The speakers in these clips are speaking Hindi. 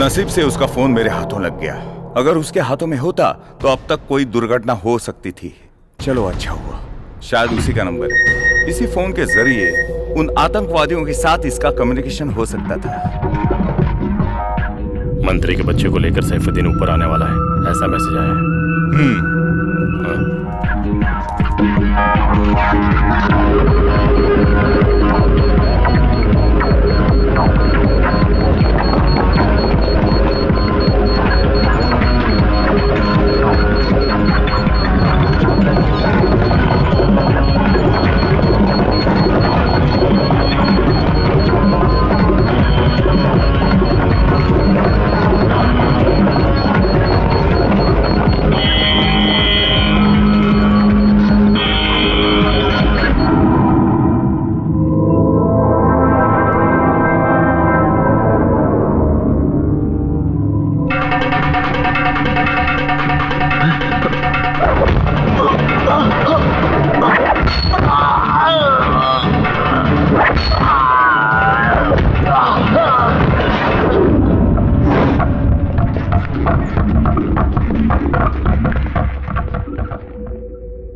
नसीब से उसका फोन मेरे हाथों लग गया। अगर उसके हाथों में होता तो अब तक कोई दुर्घटना हो सकती थी। चलो अच्छा हुआ, शायद उसी का नंबर है। इसी फोन के जरिए उन आतंकवादियों के साथ इसका कम्युनिकेशन हो सकता था। मंत्री के बच्चे को लेकर सैफुद्दीन ऊपर आने वाला है, ऐसा मैसेज आया है।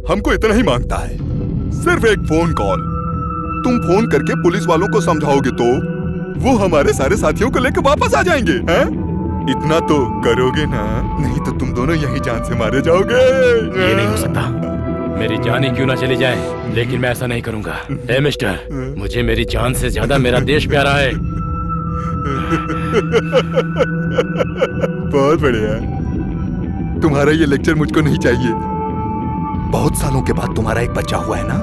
हमको इतना ही मांगता है, सिर्फ एक फोन कॉल। तुम फोन करके पुलिस वालों को समझाओगे तो वो हमारे सारे साथियों को लेकर वापस आ जाएंगे, हैं? इतना तो करोगे ना, नहीं तो तुम दोनों यहीं जान से मारे जाओगे। ये नहीं हो सकता, मेरी जान ही क्यों ना चली जाए, लेकिन मैं ऐसा नहीं करूंगा। ए मिस्टर, मुझे मेरी जान से ज्यादा मेरा देश प्यारा है। बहुत बढ़िया, तुम्हारा ये लेक्चर मुझको नहीं चाहिए। बहुत सालों के बाद तुम्हारा एक बच्चा हुआ है ना,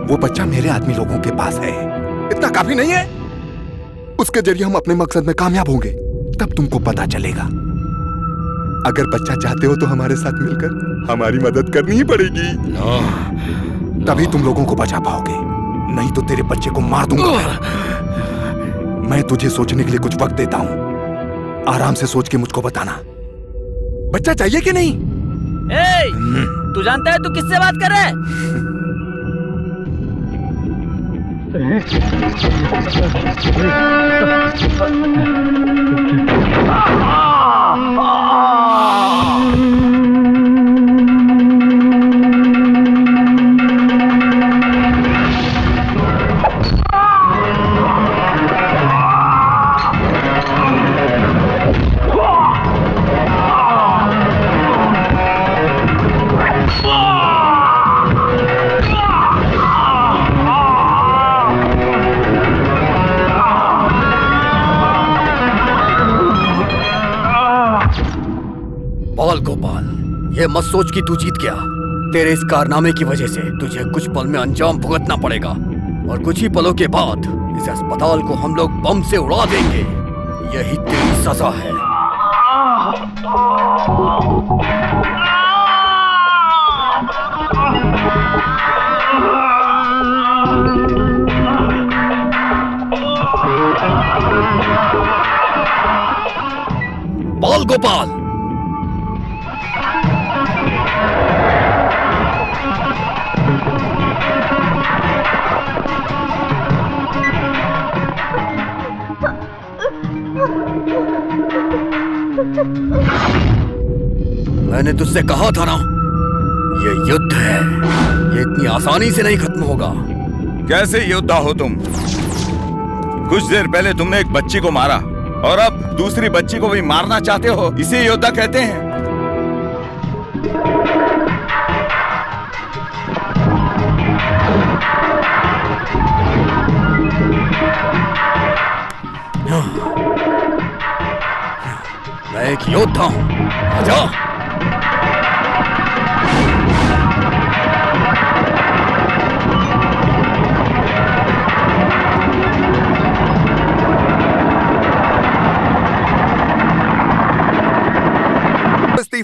वो बच्चा मेरे आदमी लोगों के पास है। इतना काफी नहीं है? उसके जरिए हम अपने मकसद में कामयाब होंगे, तब तुमको पता चलेगा। अगर बच्चा चाहते हो तो हमारे साथ मिलकर हमारी मदद करनी ही पड़ेगी। तभी तुम लोगों को बचा पाओगे, नहीं तो तेरे बच्चे को मार दूंगा। मैं तुझे सोचने के लिए कुछ वक्त देता हूं, आराम से सोच के मुझको बताना, बच्चा चाहिए कि नहीं। तू जानता है तू किससे बात कर रहा है? गोपाल, ये मत सोच कि तू जीत गया। तेरे इस कारनामे की वजह से तुझे कुछ पल में अंजाम भुगतना पड़ेगा, और कुछ ही पलों के बाद इस अस्पताल को हम लोग बम से उड़ा देंगे। यही तेरी सजा है। बाल गोपाल, मैंने तुझसे कहा था ना, ये युद्ध है, ये इतनी आसानी से नहीं खत्म होगा। कैसे योद्धा हो तुम? कुछ देर पहले तुमने एक बच्ची को मारा और अब दूसरी बच्ची को भी मारना चाहते हो, इसे योद्धा कहते हैं। मैं एक योद्धा हूं, आजा।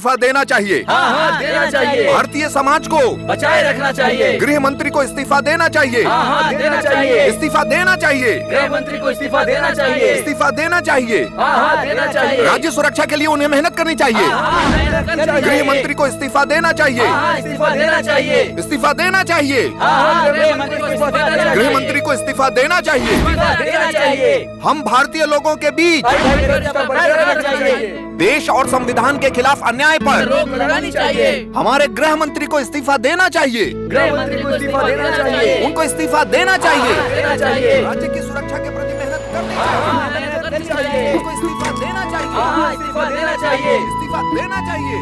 इस्तीफा देना चाहिए। हाँ हाँ देना चाहिए। भारतीय समाज को बचाए रखना चाहिए। गृह मंत्री को इस्तीफा देना चाहिए। हाँ हाँ देना चाहिए। इस्तीफा देना चाहिए। गृह मंत्री को इस्तीफा देना चाहिए। इस्तीफा देना चाहिए। हाँ हाँ देना चाहिए। राज्य सुरक्षा के लिए उन्हें मेहनत करनी चाहिए। गृह मंत्री को इस्तीफा देना चाहिए। इस्तीफा देना चाहिए। इस्तीफा देना चाहिए। गृह मंत्री को इस्तीफा देना चाहिए। गृह मंत्री को इस्तीफा देना चाहिए। देना चाहिए। हम भारतीय लोगों के बीच देश और संविधान के खिलाफ अन्याय पर रोक लगानी चाहिए। हमारे गृह मंत्री को इस्तीफा देना चाहिए। गृह मंत्री को इस्तीफा देना चाहिए। उनको इस्तीफा देना चाहिए। देना चाहिए। राज्य की सुरक्षा के प्रति मेहनत करनी चाहिए। चाहिए। उनको इस्तीफा देना चाहिए। इस्तीफा देना चाहिए। इस्तीफा देना चाहिए।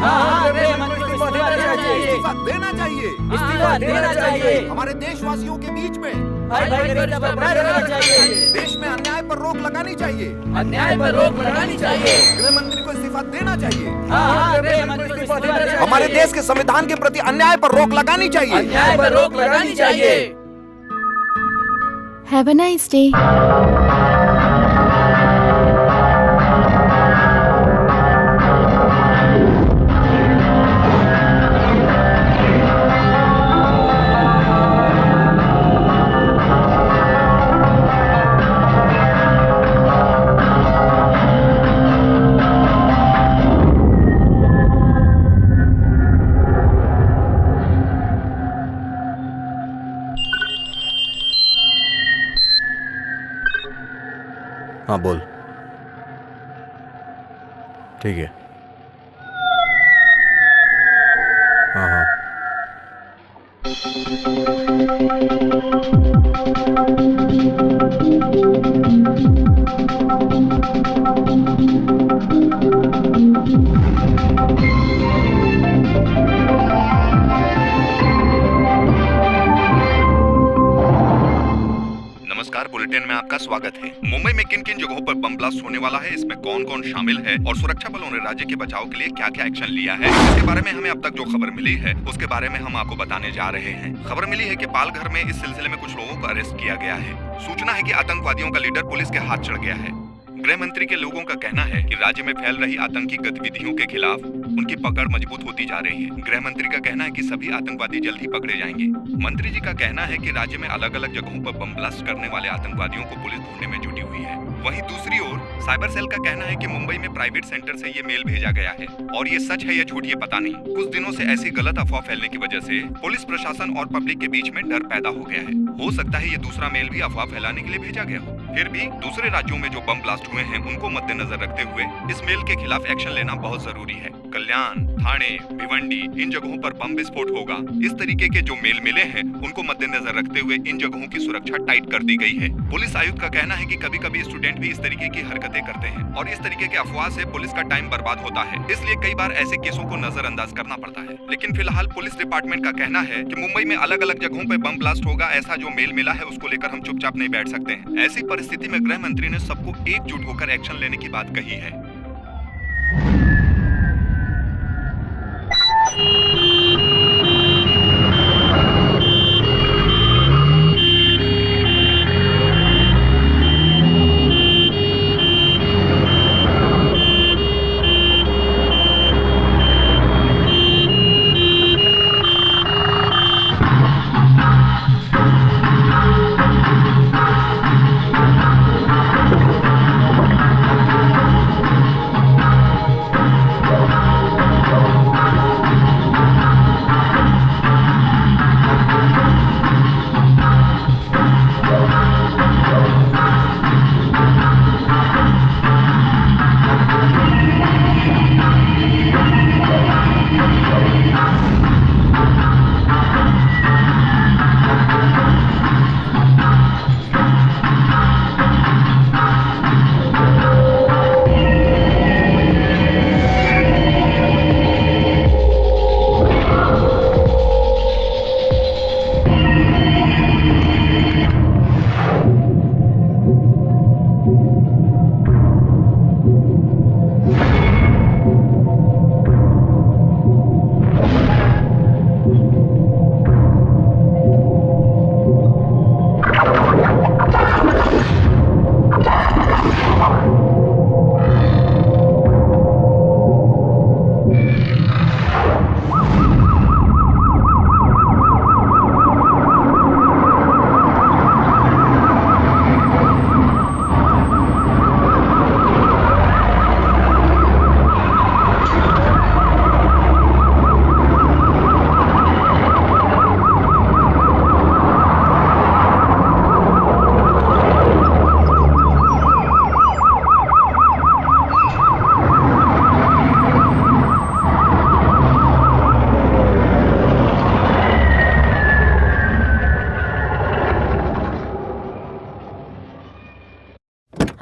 गृह मंत्री को इस्तीफा देना चाहिए। इस्तीफा देना चाहिए। इस्तीफा देना चाहिए। हमारे देशवासियों के बीच में चाहिए। देश में अन्याय पर रोक लगानी चाहिए। अन्याय पर रोक लगानी चाहिए। गृह मंत्री को इस्तीफा देना चाहिए। गृह मंत्री को इस्तीफा देना चाहिए। हमारे देश के संविधान के प्रति अन्याय पर रोक लगानी चाहिए। अन्याय पर रोक लगानी चाहिए। Have a nice day. हाँ बोल। ठीक है। हाँ हाँ। नमस्कार, बुलेटिन में आपका स्वागत है। मुंबई में किन किन जगहों पर बम ब्लास्ट होने वाला है, इसमें कौन कौन शामिल है और सुरक्षा बलों ने राज्य के बचाव के लिए क्या क्या एक्शन लिया है, इसके बारे में हमें अब तक जो खबर मिली है उसके बारे में हम आपको बताने जा रहे हैं। खबर मिली है कि पालघर में इस सिलसिले में कुछ लोगों को अरेस्ट किया गया है। सूचना है कि आतंकवादियों का लीडर पुलिस के हाथ चढ़ गया है। गृह मंत्री के लोगों का कहना है कि राज्य में फैल रही आतंकी गतिविधियों के खिलाफ उनकी पकड़ मजबूत होती जा रही है। गृह मंत्री का कहना है कि सभी आतंकवादी जल्द ही पकड़े जाएंगे। मंत्री जी का कहना है कि राज्य में अलग अलग जगहों पर बम ब्लास्ट करने वाले आतंकवादियों को पुलिस ढूंढने में जुटी हुई है। वहीं दूसरी ओर साइबर सेल का कहना है कि मुंबई में प्राइवेट सेंटर से ये मेल भेजा गया है और ये सच है या झूठ ये पता नहीं। कुछ दिनों से ऐसी गलत अफवाह फैलने की वजह से पुलिस प्रशासन और पब्लिक के बीच में डर पैदा हो गया है। हो सकता है ये दूसरा मेल भी अफवाह फैलाने के लिए भेजा गया हो। फिर भी दूसरे राज्यों में जो बम ब्लास्ट हुए हैं उनको मद्देनजर रखते हुए इस मेल के खिलाफ एक्शन लेना बहुत जरूरी है। कल्याण, थाने, भिवंडी इन जगहों पर बम विस्फोट होगा। इस तरीके के जो मेल मिले हैं उनको मद्देनजर रखते हुए इन जगहों की सुरक्षा टाइट कर दी गई है। पुलिस आयुक्त का कहना है कि कभी कभी स्टूडेंट भी इस तरीके की हरकतें करते हैं और इस तरीके के अफवाह से पुलिस का टाइम बर्बाद होता है, इसलिए कई बार ऐसे केसों को नजरअंदाज करना पड़ता है। लेकिन फिलहाल पुलिस डिपार्टमेंट का कहना है कि मुंबई में अलग अलग जगहों पर बम ब्लास्ट होगा, ऐसा जो मेल मिला है उसको लेकर हम चुपचाप नहीं बैठ सकते हैं। ऐसी परिस्थिति में गृह मंत्री ने सबको एकजुट होकर एक्शन लेने की बात कही है।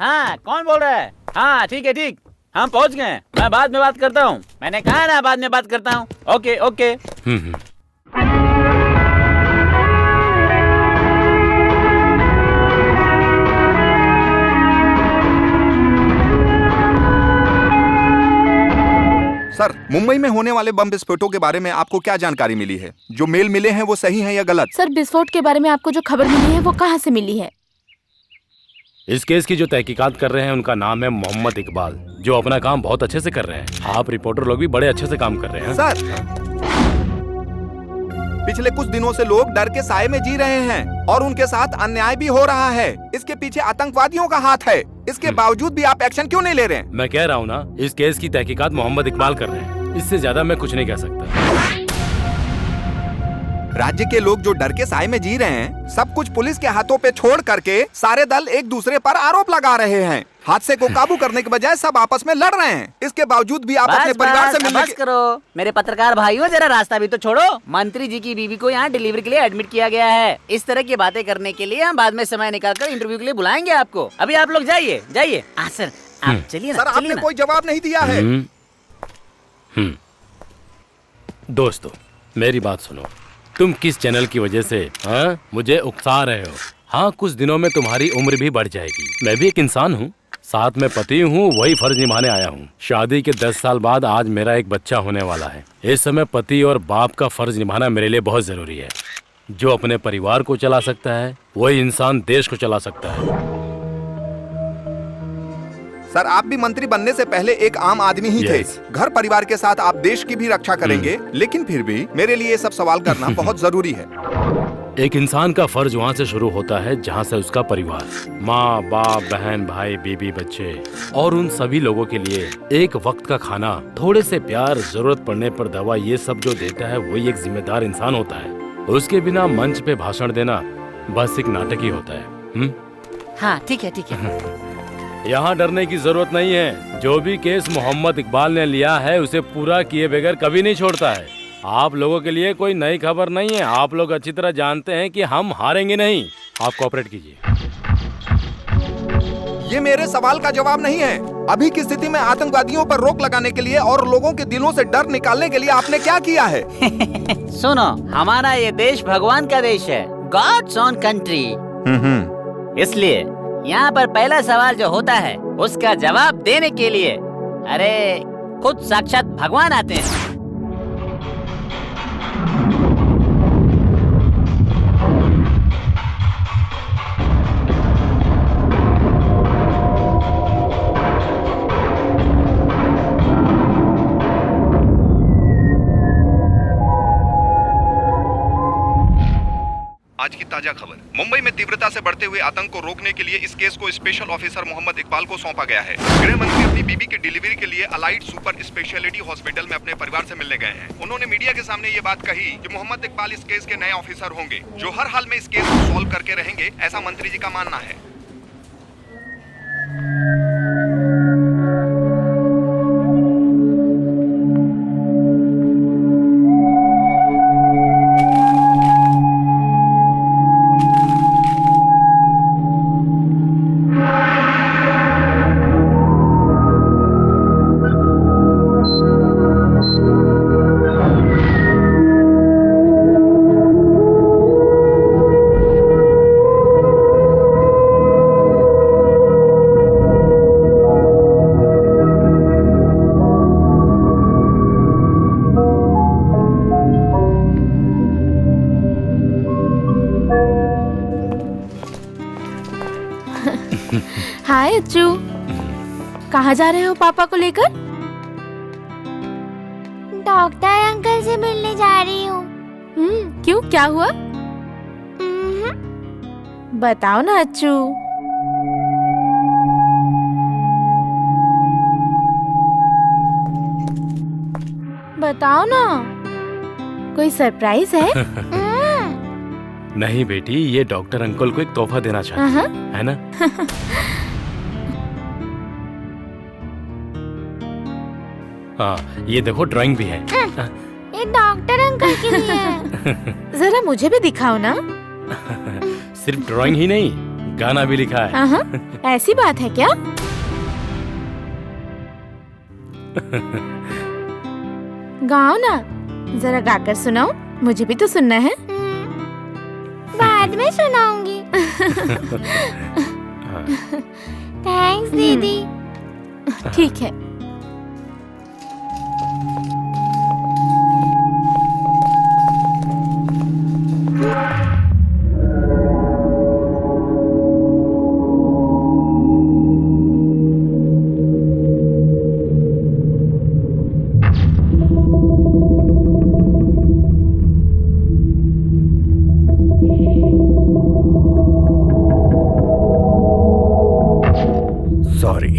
हाँ कौन बोल रहा है? हाँ ठीक है ठीक, हम पहुंच गए। मैं बाद में बात करता हूँ। मैंने कहा ना बाद में बात करता हूँ। Okay okay. सर, मुंबई में होने वाले बम विस्फोटों के बारे में आपको क्या जानकारी मिली है? जो मेल मिले हैं वो सही हैं या गलत? सर, विस्फोट के बारे में आपको जो खबर मिली है वो कहाँ से मिली है? इस केस की जो तहकीकात कर रहे हैं उनका नाम है मोहम्मद इकबाल, जो अपना काम बहुत अच्छे से कर रहे हैं। आप रिपोर्टर लोग भी बड़े अच्छे से काम कर रहे हैं। सर, पिछले कुछ दिनों से लोग डर के साए में जी रहे हैं और उनके साथ अन्याय भी हो रहा है। इसके पीछे आतंकवादियों का हाथ है। इसके बावजूद भी आप एक्शन क्यों नहीं ले रहे हैं? मैं कह रहा हूँ ना, इस केस की तहकीकात मोहम्मद इकबाल कर रहे हैं। इससे ज्यादा मैं कुछ नहीं कह सकता। राज्य के लोग जो डर के साए में जी रहे हैं, सब कुछ पुलिस के हाथों पे छोड़ करके सारे दल एक दूसरे पर आरोप लगा रहे हैं। हादसे को काबू करने के बजाय सब आपस में लड़ रहे हैं। इसके बावजूद भी आप अपने परिवार से मिलने बस करो मेरे पत्रकार भाइयों, जरा रास्ता भी तो छोड़ो। मंत्री जी की बीवी को यहाँ डिलीवरी के लिए एडमिट किया गया है। इस तरह की बातें करने के लिए हम बाद में समय निकालकर इंटरव्यू के लिए बुलाएंगे आपको। अभी आप लोग जाइए जाइए। सर आप चलिए ना। सर, आपने कोई जवाब नहीं दिया है। दोस्तों, मेरी बात सुनो। तुम किस चैनल की वजह से मुझे उकसा रहे हो? हाँ, कुछ दिनों में तुम्हारी उम्र भी बढ़ जाएगी। मैं भी एक इंसान हूँ, साथ में पति हूँ, वही फर्ज निभाने आया हूँ। शादी के 10 साल बाद आज मेरा एक बच्चा होने वाला है। इस समय पति और बाप का फर्ज निभाना मेरे लिए बहुत जरूरी है। जो अपने परिवार को चला सकता है वही इंसान देश को चला सकता है। सर, आप भी मंत्री बनने से पहले एक आम आदमी ही थे। घर परिवार के साथ आप देश की भी रक्षा करेंगे, लेकिन फिर भी मेरे लिए ये सब सवाल करना बहुत जरूरी है। एक इंसान का फर्ज वहाँ से शुरू होता है जहाँ से उसका परिवार, माँ बाप, बहन भाई, बीबी, बच्चे और उन सभी लोगों के लिए एक वक्त का खाना, थोड़े से प्यार, जरूरत पड़ने पर दवा, ये सब जो देता है वही एक जिम्मेदार इंसान होता है। उसके बिना मंच पे भाषण देना बस एक नाटक ही होता है। हाँ ठीक है ठीक है। यहाँ डरने की जरूरत नहीं है। जो भी केस मोहम्मद इकबाल ने लिया है उसे पूरा किए बगैर कभी नहीं छोड़ता है। आप लोगों के लिए कोई नई खबर नहीं है। आप लोग अच्छी तरह जानते हैं कि हम हारेंगे नहीं। आप कोऑपरेट कीजिए। ये मेरे सवाल का जवाब नहीं है। अभी की स्थिति में आतंकवादियों पर रोक लगाने के लिए और लोगों के दिलों से डर निकालने के लिए आपने क्या किया है? सुनो, हमारा ये देश भगवान का देश है, गॉड्स ओन कंट्री। इसलिए यहाँ पर पहला सवाल जो होता है उसका जवाब देने के लिए अरे खुद साक्षात भगवान आते हैं। आज की ताजा खबर। मुंबई में तीव्रता से बढ़ते हुए आतंक को रोकने के लिए इस केस को स्पेशल ऑफिसर मोहम्मद इकबाल को सौंपा गया है। गृह मंत्री अपनी बीबी की डिलीवरी के लिए अलाइड सुपर स्पेशलिटी हॉस्पिटल में अपने परिवार से मिलने गए हैं। उन्होंने मीडिया के सामने ये बात कही कि मोहम्मद इकबाल इस केस के नए ऑफिसर होंगे, जो हर हाल में इस केस को सॉल्व करके रहेंगे, ऐसा मंत्री जी का मानना है। हाय अच्चू, कहाँ जा रहे हो पापा को लेकर? डॉक्टर अंकल से मिलने जा रही हूँ। क्यों, क्या हुआ? बताओ ना अच्चू। बताओ ना, कोई सरप्राइज है? नहीं बेटी, ये डॉक्टर अंकल को एक तोहफा देना चाहती है ना? हाँ, ये देखो ड्राइंग भी है। ये डॉक्टर अंकल के लिए है। जरा मुझे भी दिखाओ ना। सिर्फ ड्राइंग ही नहीं, गाना भी लिखा है। हाँ, ऐसी बात है क्या? गाओ ना, जरा गाकर सुनाओ, मुझे भी तो सुनना है। बाद में सुनाऊंगी। थैंक्स दीदी। ठीक है। सॉरी।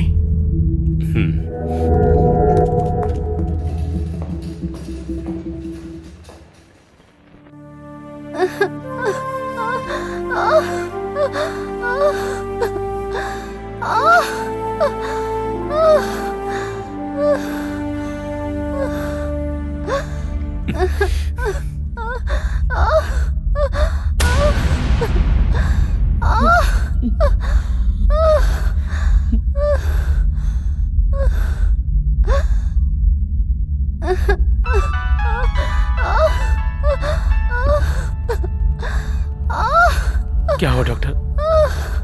क्या हो डॉक्टर?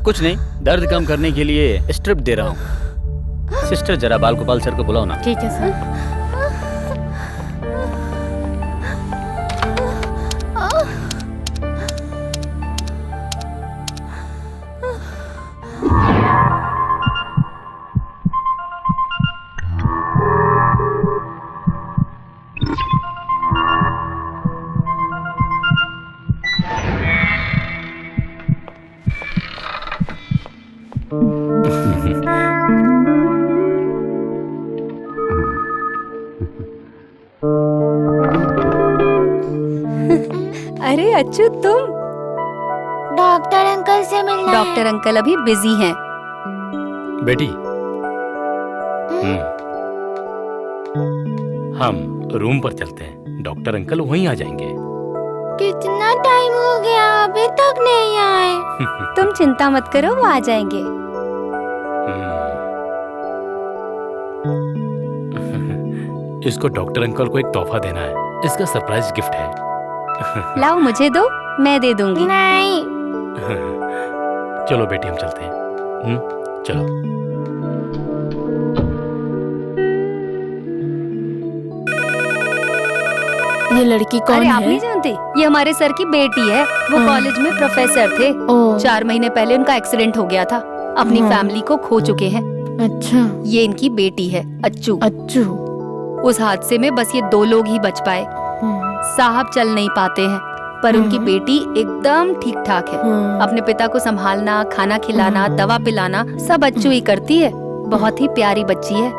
कुछ नहीं, दर्द कम करने के लिए स्ट्रिप दे रहा हूँ। सिस्टर जरा बाल गोपाल सर को बुलाओ ना। ठीक है सर। अरे अच्छू, तुम? डॉक्टर अंकल से मिलना है। डॉक्टर अंकल अभी बिजी हैं। बेटी, हम रूम पर चलते हैं, डॉक्टर अंकल वहीं आ जाएंगे। कितना टाइम हो गया, अभी तक नहीं आए। तुम चिंता मत करो, वो आ जाएंगे। इसको डॉक्टर अंकल को एक तोहफा देना है, इसका सरप्राइज गिफ्ट है। लाओ मुझे दो, मैं दे दूंगी। नहीं। चलो बेटी, हम चलते हैं। चलो। ये लड़की कौन अरे है? आप नहीं जानते, ये हमारे सर की बेटी है। वो हाँ। कॉलेज में प्रोफेसर थे। ओह। 4 महीने पहले उनका एक्सीडेंट हो गया था। अपनी हाँ। फैमिली को खो चुके हैं। अच्छा। ये इनकी बेटी है, अच्छू। अच्छू। उस हादसे में बस ये 2 लोग ही बच पाए। साहब चल नहीं पाते हैं, पर उनकी बेटी एकदम ठीक ठाक है। अपने पिता को संभालना, खाना खिलाना, दवा पिलाना सब अच्छू ही करती है। बहुत ही प्यारी बच्ची है।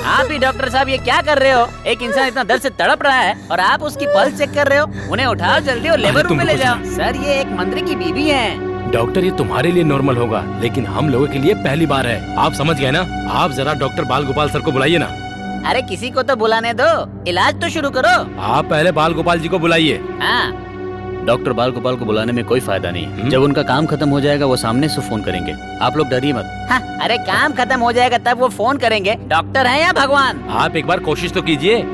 आप ही डॉक्टर साहब ये क्या कर रहे हो? एक इंसान इतना दर्द से तड़प रहा है और आप उसकी पल्स चेक कर रहे हो। उन्हें उठाओ जल्दी और लेबर रूम में ले जाओ। सर ये एक मंत्री की बीवी है। डॉक्टर, ये तुम्हारे लिए नॉर्मल होगा, लेकिन हम लोगों के लिए पहली बार है। आप समझ गए ना? आप जरा डॉक्टर बाल गोपाल सर को बुलाइए ना। अरे किसी को तो बुलाने दो, इलाज तो शुरू करो। आप पहले बाल गोपाल जी को बुलाइए। हाँ, डॉक्टर बाल गोपाल को बुलाने में कोई फायदा नहीं। जब उनका काम खत्म हो जाएगा वो सामने से फोन करेंगे। आप लोग डरिए मत। हाँ, अरे काम खत्म हो जाएगा तब वो फोन करेंगे। डॉक्टर है या भगवान? आप एक बार कोशिश तो कीजिए।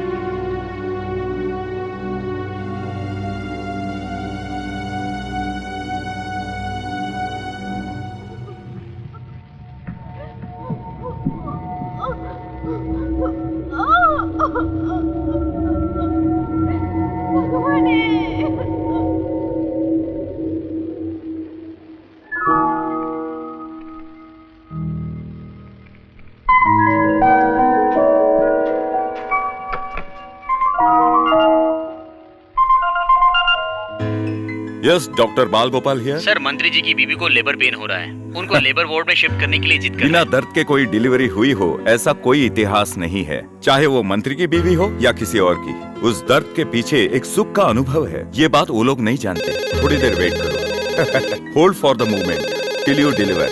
यस, डॉक्टर बाल गोपाल हियर। सर, मंत्री जी की बीवी को लेबर पेन हो रहा है। उनको लेबर वार्ड में शिफ्ट करने के लिए जिद कर बिना दर्द के कोई डिलीवरी हुई हो ऐसा कोई इतिहास नहीं है, चाहे वो मंत्री की बीवी हो या किसी और की। उस दर्द के पीछे एक सुख का अनुभव है, ये बात वो लोग नहीं जानते। थोड़ी देर वेट करो। Hold for the movement till you deliver.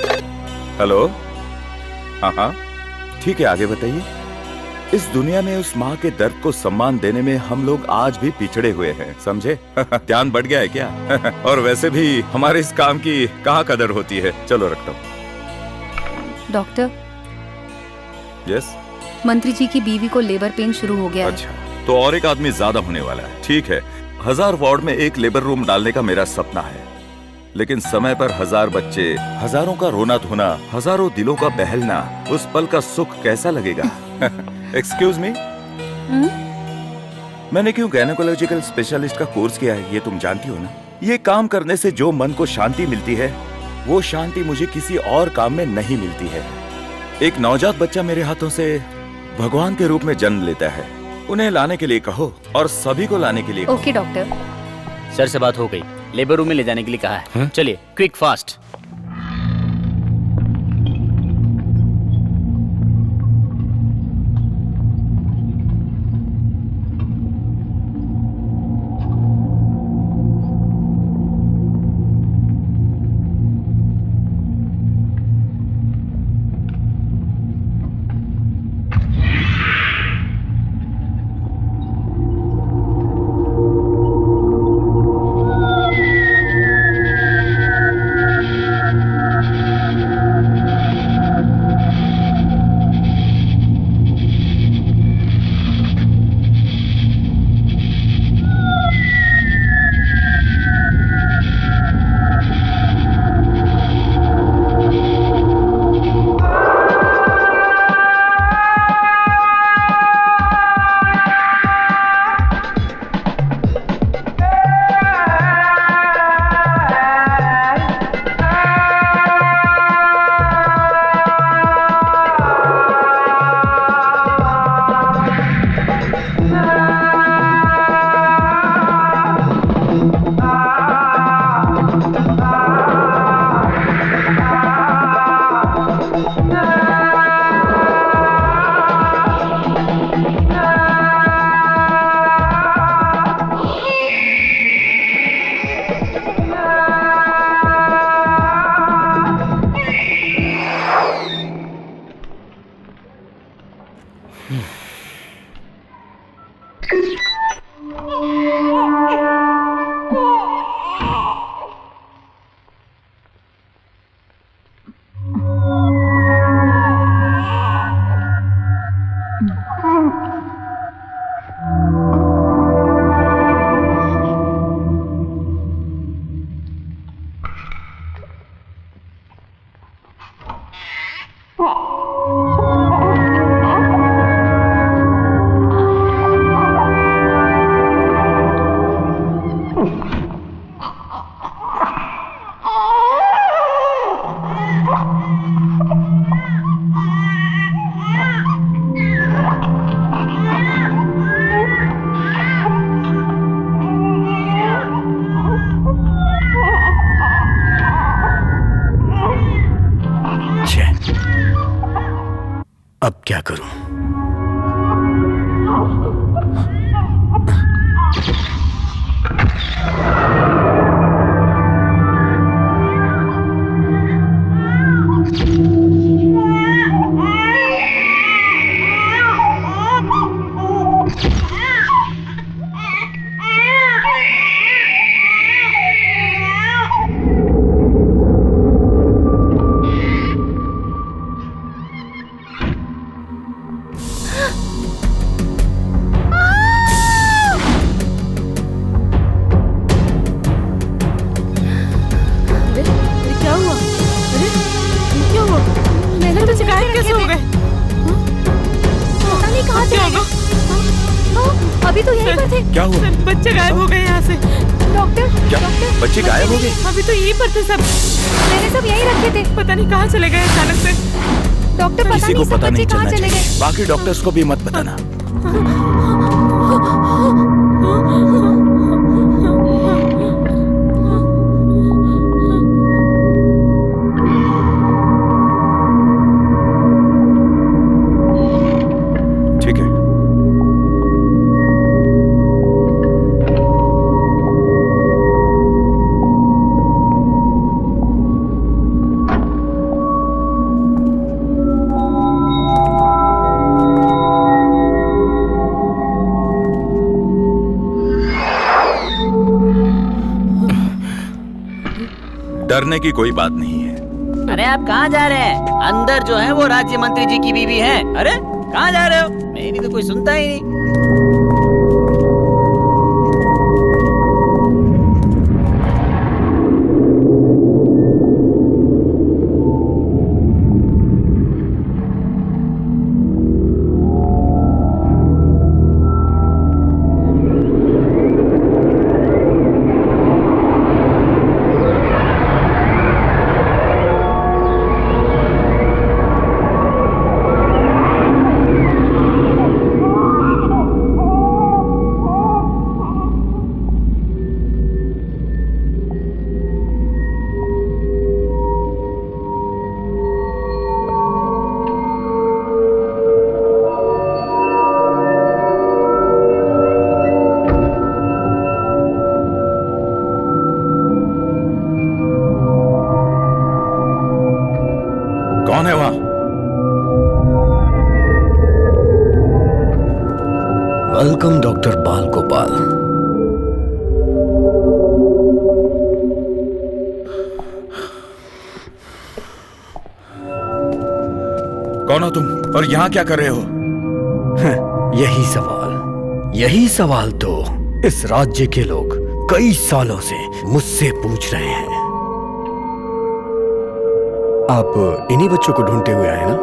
Hello, हाँ, ठीक है, आगे बताइए। इस दुनिया में उस माँ के दर्द को सम्मान देने में हम लोग आज भी पिछड़े हुए हैं, समझे? ध्यान बढ़ गया है क्या? और वैसे भी हमारे इस काम की कहाँ कदर होती है। चलो रखता हूँ। डॉक्टर, यस, मंत्री जी की बीवी को लेबर पेन शुरू हो गया है। अच्छा, तो और एक आदमी ज्यादा होने वाला है। ठीक है, 1000 वार्ड में एक लेबर रूम डालने का मेरा सपना है, लेकिन समय पर 1000 बच्चे, हजारों का रोना धोना, हजारों दिलों का बहलना, उस पल का सुख कैसा लगेगा? एक्सक्यूज मी, मैंने क्यों गायनेकोलॉजिकल स्पेशलिस्ट का कोर्स किया है ये तुम जानती हो ना? ये काम करने से जो मन को शांति मिलती है, वो शांति मुझे किसी और काम में नहीं मिलती है। एक नवजात बच्चा मेरे हाथों से भगवान के रूप में जन्म लेता है। उन्हें लाने के लिए कहो और सभी को लाने के लिए कहो। Okay doctor. सर से बात हो गई, लेबर रूम में ले जाने के लिए कहा है। चलिए, क्विक फास्ट। अब क्या करूं? अभी तो यहीं पर थे। क्या हुआ? बच्चे गायब हो गए यहाँ से। डॉक्टर, क्या डॉक्टर, बच्चे गायब हो गए? अभी तो यहीं पर थे सब। मैंने सब यहीं रखे थे। पता नहीं कहाँ चले गए अचानक से। डॉक्टर, पता नहीं सब बच्चे कहाँ चले गए। बाकी डॉक्टर्स को भी मत बताना। डरने की कोई बात नहीं है। अरे आप कहाँ जा रहे हैं? अंदर जो है वो राज्य मंत्री जी की बीवी है। अरे कहाँ जा रहे हो? मेरी तो कोई सुनता ही नहीं। कौन है वहां? वेलकम डॉक्टर बाल गोपाल। कौन हो तुम और यहाँ क्या कर रहे हो? यही सवाल तो इस राज्य के लोग कई सालों से मुझसे पूछ रहे हैं। आप इन्हीं बच्चों को ढूंढते हुए आए ना?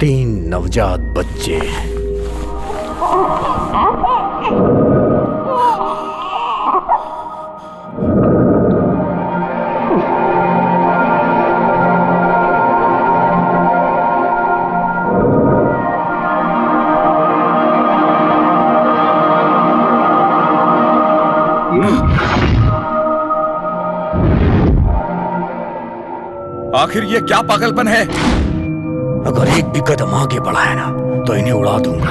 तीन नवजात बच्चे। आखिर ये क्या पागलपन है? अगर एक भी कदम आगे बढ़ा है ना तो इन्हें उड़ा दूंगा।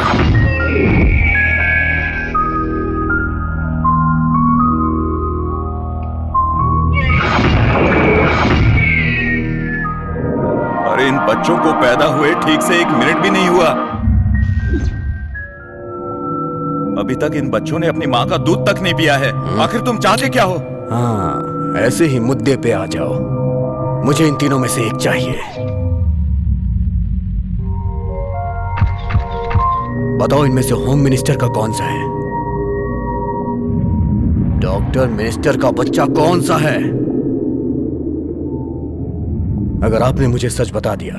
अरे इन बच्चों को पैदा हुए ठीक से 1 मिनट भी नहीं हुआ। अभी तक इन बच्चों ने अपनी माँ का दूध तक नहीं पिया है। आखिर तुम चाहते क्या हो? हाँ, ऐसे ही मुद्दे पे आ जाओ। मुझे इन तीनों में से एक चाहिए। बताओ इनमें से होम मिनिस्टर का कौन सा है? डॉक्टर मिनिस्टर का बच्चा कौन सा है? अगर आपने मुझे सच बता दिया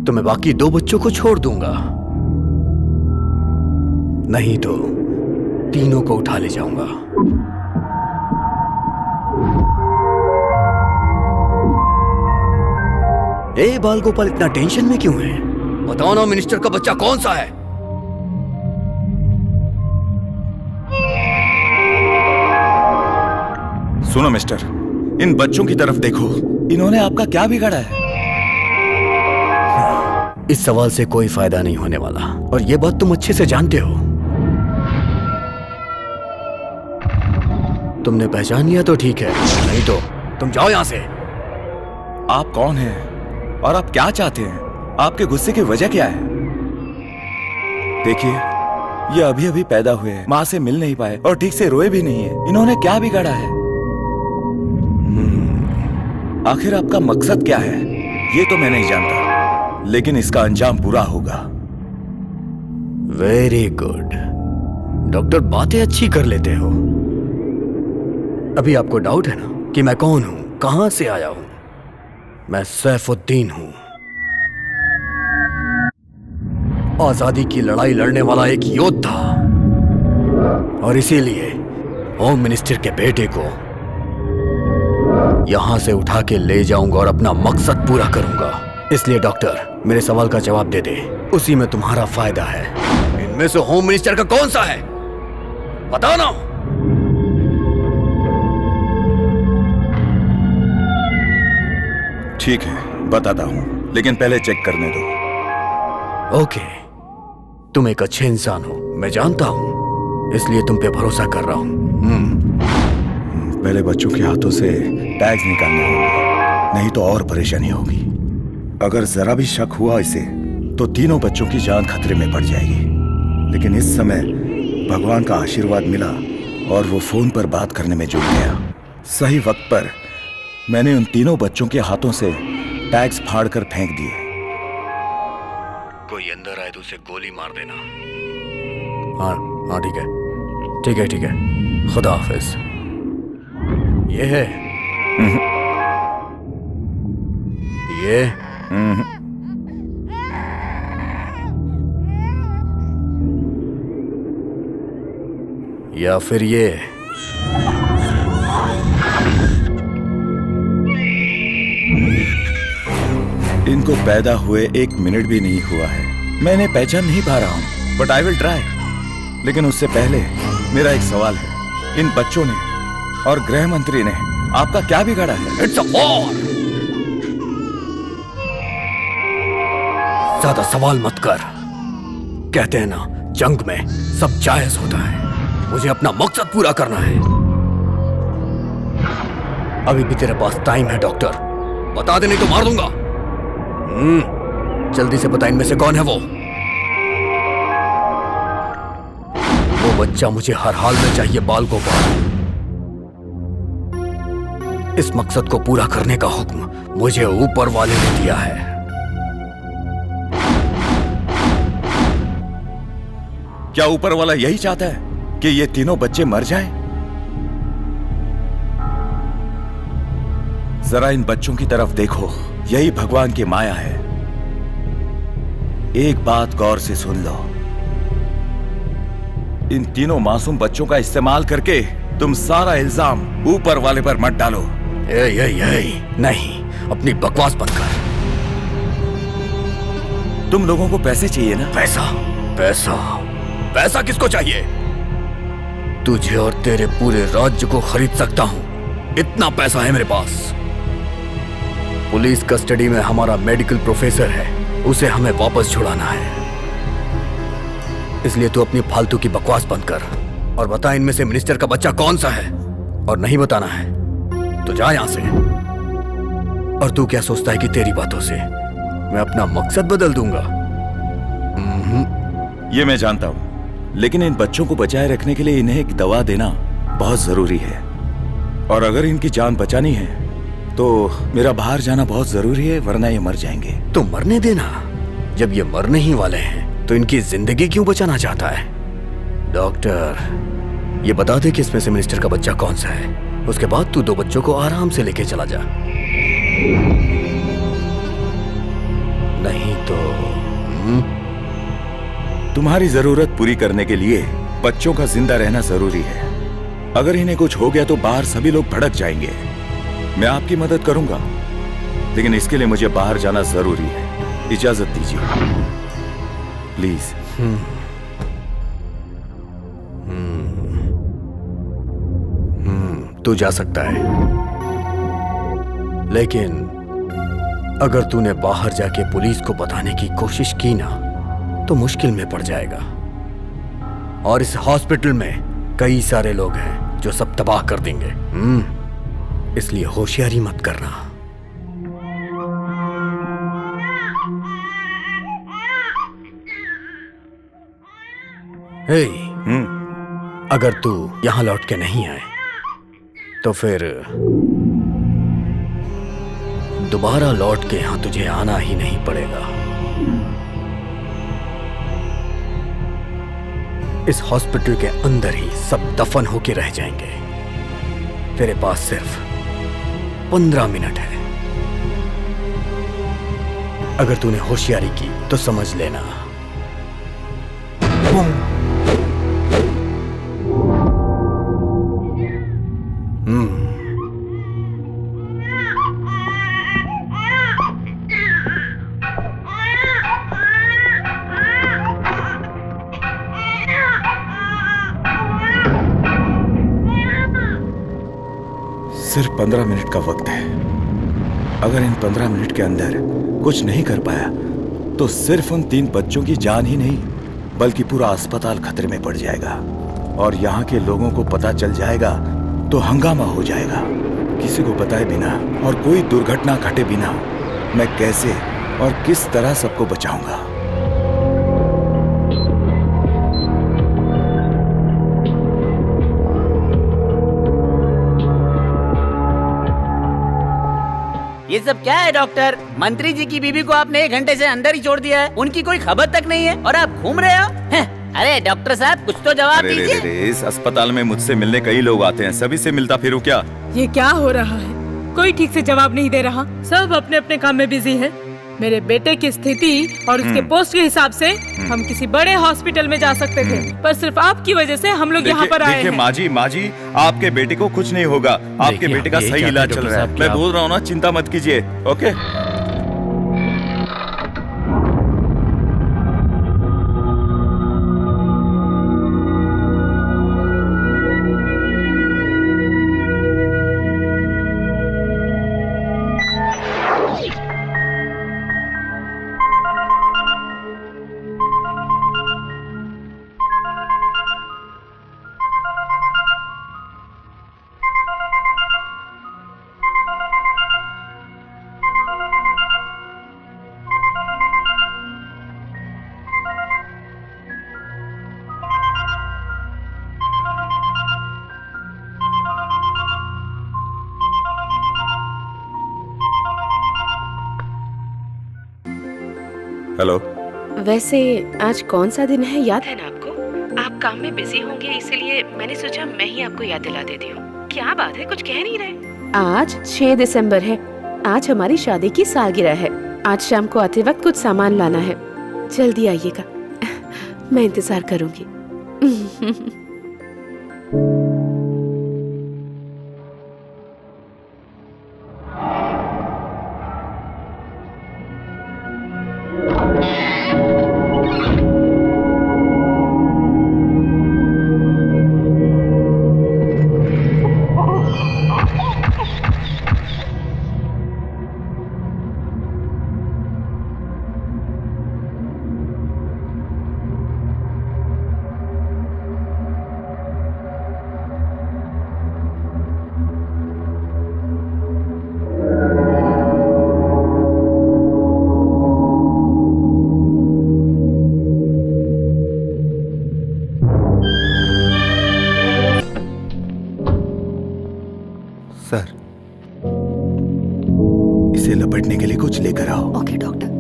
तो मैं बाकी 2 बच्चों को छोड़ दूंगा, नहीं तो तीनों को उठा ले जाऊंगा। ए बाल गोपाल, इतना टेंशन में क्यों है? बताओ ना, मिनिस्टर का बच्चा कौन सा है? सुनो मिस्टर, इन बच्चों की तरफ देखो। इन्होंने आपका क्या बिगाड़ा है? इस सवाल से कोई फायदा नहीं होने वाला और ये बात तुम अच्छे से जानते हो। तुमने पहचान लिया तो ठीक है, नहीं तो तुम जाओ यहां से। आप कौन हैं और आप क्या चाहते हैं? आपके गुस्से की वजह क्या है? देखिए, ये अभी अभी पैदा हुए हैं, माँ से मिल नहीं पाए और ठीक से रोए भी नहीं है। इन्होंने क्या बिगाड़ा है? आखिर आपका मकसद क्या है ये तो मैं नहीं जानता, लेकिन इसका अंजाम बुरा होगा। वेरी गुड डॉक्टर, बातें अच्छी कर लेते हो। अभी आपको डाउट है ना कि मैं कौन हूं, कहां से आया हूं? मैं सैफुद्दीन हूं, आजादी की लड़ाई लड़ने वाला एक योद्धा। और इसीलिए होम मिनिस्टर के बेटे को यहां से उठा के ले जाऊंगा और अपना मकसद पूरा करूंगा। इसलिए डॉक्टर, मेरे सवाल का जवाब दे दे, उसी में तुम्हारा फायदा है। इनमें से होम मिनिस्टर का कौन सा है? बताओ ना। ठीक है, बताता हूं, लेकिन पहले चेक करने दो। ओके, तुम एक अच्छे इंसान हो, मैं जानता हूं, इसलिए तुम पे भरोसा कर रहा हूं। पहले बच्चों के हाथों से टैग्स निकालने होंगे, नहीं तो और परेशानी होगी। अगर जरा भी शक हुआ इसे तो तीनों बच्चों की जान खतरे में पड़ जाएगी। लेकिन इस समय भगवान का आशीर्वाद मिला और वो फोन पर बात करने में जुट गया। सही वक्त पर मैंने उन तीनों बच्चों के हाथों से टैग्स फाड़कर फेंक दिए। कोई अंदर आए तो उसे गोली मार देना। हाँ हाँ ठीक है, ठीक है, ठीक है। खुदा हाफिज। ये है ये या फिर ये इनको पैदा हुए 1 मिनट भी नहीं हुआ है। मैंने पहचान नहीं पा रहा हूं, बट आई विल ट्राई। लेकिन उससे पहले मेरा एक सवाल है, इन बच्चों ने और गृह मंत्री ने आपका क्या बिगाड़ा है? It's a war. ज्यादा सवाल मत कर। कहते हैं ना, जंग में सब जायज होता है। मुझे अपना मकसद पूरा करना है। अभी भी तेरे पास टाइम है डॉक्टर, बता दे नहीं तो मार दूंगा। जल्दी से बता, इनमें से कौन है वो बच्चा मुझे हर हाल में चाहिए बाल गोपाल। इस मकसद को पूरा करने का हुक्म मुझे ऊपर वाले ने दिया है। क्या ऊपर वाला यही चाहता है कि ये तीनों बच्चे मर जाएं? जरा इन बच्चों की तरफ देखो, यही भगवान की माया है। एक बात गौर से सुन लो, इन तीनों मासूम बच्चों का इस्तेमाल करके तुम सारा इल्जाम ऊपर वाले पर मत डालो। नहीं, अपनी बकवास बंद कर। तुम लोगों को पैसे चाहिए ना? पैसा पैसा पैसा किसको चाहिए? तुझे और तेरे पूरे राज्य को खरीद सकता हूं, इतना पैसा है मेरे पास। पुलिस कस्टडी में हमारा मेडिकल प्रोफेसर है, उसे हमें वापस छुड़ाना है। इसलिए तू अपनी फालतू की बकवास बंद कर और बता इनमें से मिनिस्टर का बच्चा कौन सा है। और नहीं बताना है तो जा यहां से। और तू क्या सोचता है कि तेरी बातों से मैं अपना मकसद बदल दूंगा? ये मैं जानता हूं, लेकिन इन बच्चों को बचाए रखने के लिए इन्हें एक दवा देना बहुत जरूरी है। और अगर इनकी जान बचानी है तो मेरा बाहर जाना बहुत जरूरी है, वरना ये मर जाएंगे। तो मरने देना। जब ये मरने ही वाले हैं तो इनकी जिंदगी क्यों बचाना चाहता है? डॉक्टर, ये बता दे कि इसमें से मिनिस्टर का बच्चा कौन सा है। उसके बाद तू 2 बच्चों को आराम से लेके चला जा। नहीं तो तुम्हारी जरूरत पूरी करने के लिए बच्चों का जिंदा रहना जरूरी है। अगर इन्हें कुछ हो गया तो बाहर सभी लोग भड़क जाएंगे। मैं आपकी मदद करूंगा, लेकिन इसके लिए मुझे बाहर जाना जरूरी है। इजाजत दीजिए प्लीज। तू जा सकता है, लेकिन अगर तूने बाहर जाके पुलिस को बताने की कोशिश की ना तो मुश्किल में पड़ जाएगा। और इस हॉस्पिटल में कई सारे लोग हैं जो सब तबाह कर देंगे। इसलिए होशियारी मत करना। हे, अगर तू यहां लौट के नहीं आए तो फिर दोबारा लौट के यहां तुझे आना ही नहीं पड़ेगा। इस हॉस्पिटल के अंदर ही सब दफन होके रह जाएंगे। तेरे पास सिर्फ 15 मिनट है। अगर तूने होशियारी की तो समझ लेना। सिर्फ 15 मिनट का वक्त है। अगर इन 15 मिनट के अंदर कुछ नहीं कर पाया तो सिर्फ उन 3 बच्चों की जान ही नहीं बल्कि पूरा अस्पताल खतरे में पड़ जाएगा। और यहाँ के लोगों को पता चल जाएगा तो हंगामा हो जाएगा। किसी को बताए बिना और कोई दुर्घटना घटे बिना मैं कैसे और किस तरह सबको बचाऊंगा? ये सब क्या है डॉक्टर? मंत्री जी की बीबी को आपने 1 घंटे से अंदर ही छोड़ दिया है, उनकी कोई खबर तक नहीं है और आप घूम रहे हो? अरे डॉक्टर साहब कुछ तो जवाब दीजिए। इस अस्पताल में मुझसे मिलने कई लोग आते हैं, सभी से मिलता फिरूं क्या? ये क्या हो रहा है? कोई ठीक से जवाब नहीं दे रहा, सब अपने अपने काम में बिजी है। मेरे बेटे की स्थिति और उसके पोस्ट के हिसाब से हम किसी बड़े हॉस्पिटल में जा सकते थे, पर सिर्फ आपकी वजह से हम लोग यहाँ पर आए हैं। माँ जी आपके बेटे को कुछ नहीं होगा, आपके बेटे का सही इलाज चल रहा है। मैं बोल रहा हूँ ना, चिंता मत कीजिए। Okay hello. वैसे आज कौन सा दिन है याद है ना आपको? आप काम में बिजी होंगे, इसीलिए मैंने सोचा मैं ही आपको याद दिला देती हूँ। क्या बात है, कुछ कह नहीं रहे? आज 6 दिसंबर है। आज हमारी शादी की सालगिरह है। आज शाम को आते वक्त कुछ सामान लाना है, जल्दी आइएगा। मैं इंतजार करूंगी। सर, इसे लपेटने के लिए कुछ लेकर आओ। Okay doctor.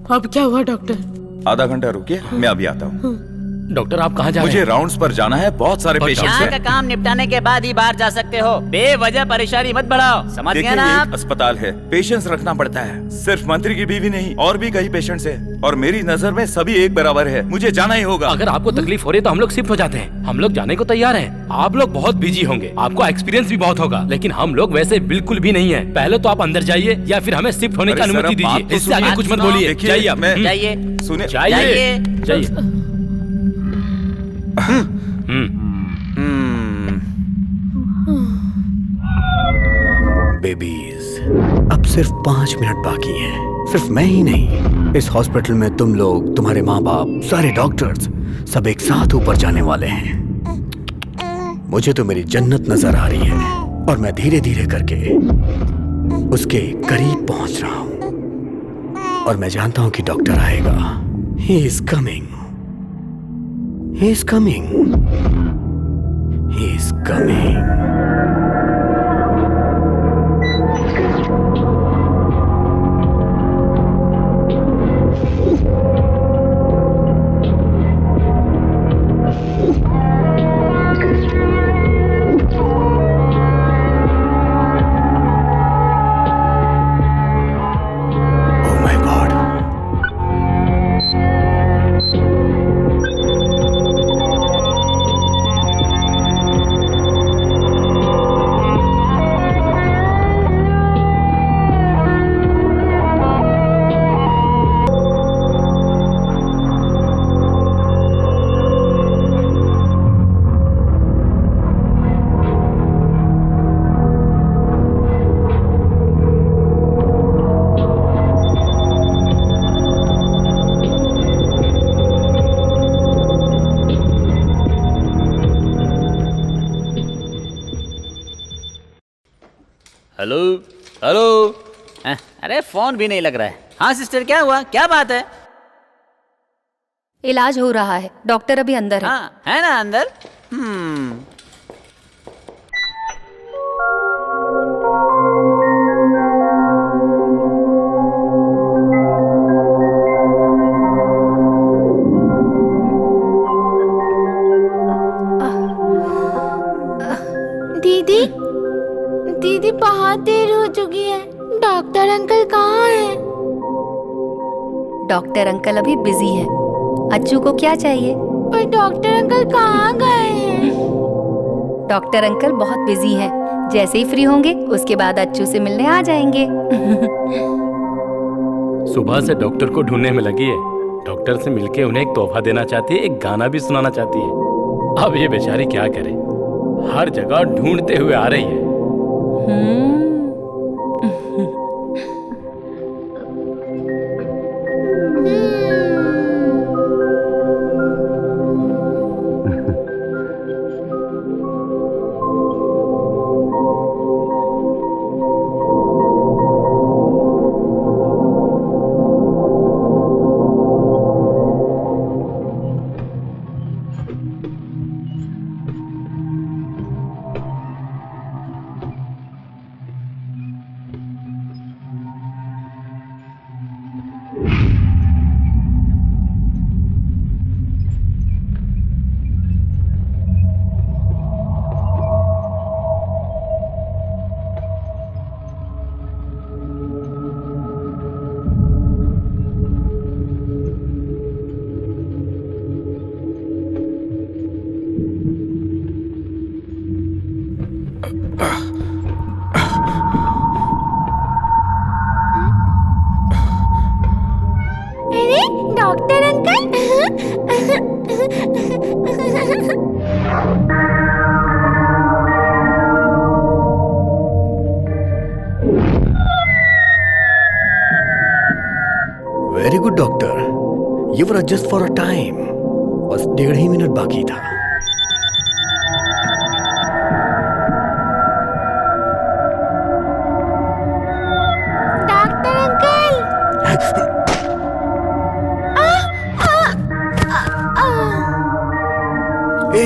अब क्या हुआ डॉक्टर? आधा घंटा रुकिए, मैं अभी आता हूँ। डॉक्टर आप कहाँ जा रहे हैं? मुझे राउंड्स पर जाना है, बहुत सारे पेशेंट्स यहाँ का हैं। काम निपटाने के बाद ही बाहर जा सकते हो, बेवजह परेशानी मत बढ़ाओ, समझ गए ना ये आप? एक अस्पताल है, पेशेंस रखना पड़ता है। सिर्फ मंत्री की बीवी नहीं, और भी कई पेशेंट्स हैं, और मेरी नजर में सभी एक बराबर है। मुझे जाना ही होगा। अगर आपको तकलीफ हो रही है तो हम लोग शिफ्ट हो जाते हैं। हम लोग जाने को तैयार हैं। आप लोग बहुत बिजी होंगे, आपको एक्सपीरियंस भी बहुत होगा, लेकिन हम लोग वैसे बिल्कुल भी नहीं है। पहले तो आप अंदर जाइए या फिर हमें शिफ्ट होने की अरे सर, अनुमति अब बात दीजिए। तो इससे आगे कुछ मत सुनो। बोलिए। देखिए, जाइए आप। मैं- जाइए सुनिए, जाइए जाइए। बेबीज, अब सिर्फ 5 मिनट बाकी हैं। सिर्फ मैं ही नहीं, इस हॉस्पिटल में तुम लोग, तुम्हारे माँ बाप, सारे डॉक्टर्स सब एक साथ ऊपर जाने वाले हैं। मुझे तो मेरी जन्नत नजर आ रही है और मैं धीरे धीरे करके उसके करीब पहुंच रहा हूं। और मैं जानता हूं कि डॉक्टर आएगा। He is coming, he is coming, he is coming. Phone भी नहीं लग रहा है। हाँ सिस्टर, क्या हुआ, क्या बात है? इलाज हो रहा है, डॉक्टर अभी अंदर है। हाँ है ना अंदर। दीदी दीदी बहुत देर हो चुकी है, डॉक्टर अंकल कहाँ हैं? डॉक्टर अंकल अभी बिजी हैं। अच्छू को क्या चाहिए? पर डॉक्टर अंकल कहाँ गए हैं? डॉक्टर अंकल बहुत बिजी हैं। जैसे ही फ्री होंगे उसके बाद अच्छू से मिलने आ जाएंगे। सुबह से डॉक्टर को ढूंढने में लगी है। डॉक्टर से मिलके उन्हें एक तोहफा देना चाहती है, एक गाना भी सुनाना चाहती है। अब ये बेचारी क्या करे, हर जगह ढूंढते हुए आ रही है। अरे doctor uncle. Very good doctor, you were just for a time. बस 1.5 ही मिनट बाकी था। Doctor uncle. ए,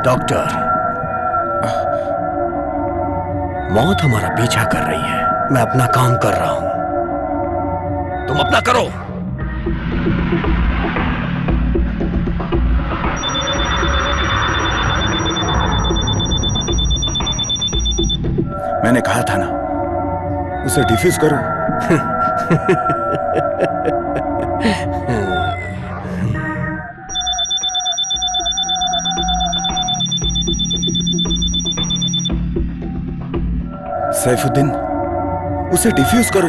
डॉक्टर, मौत हमारा पीछा कर रही है। मैं अपना काम कर रहा हूं, तुम अपना करो। मैंने कहा था ना, उसे डिफ्यूज करो। सैफुद्दीन, उसे डिफ्यूज करो।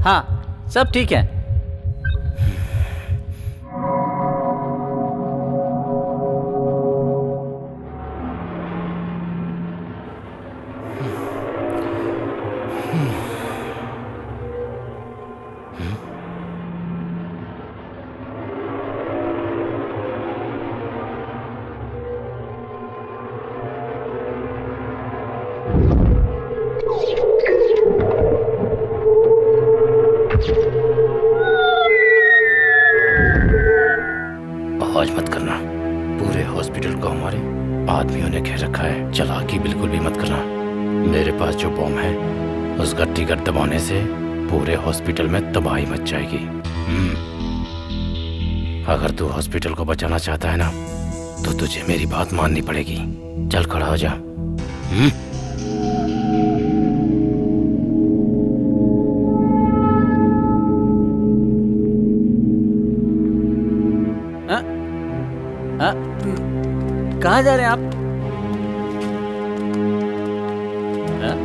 हाँ सब ठीक है। आवाज मत करना। पूरे हॉस्पिटल को हमारे आदमियों ने घेर रखा है। चालाकी बिल्कुल भी मत करना। मेरे पास जो बॉम्ब है उसका ट्रिगर दबाने से पूरे हॉस्पिटल में तबाही मच जाएगी। अगर तू हॉस्पिटल को बचाना चाहता है ना, तो तुझे मेरी बात माननी पड़ेगी। चल खड़ा हो जा। कहाँ जा रहे हैं आप? हाँ?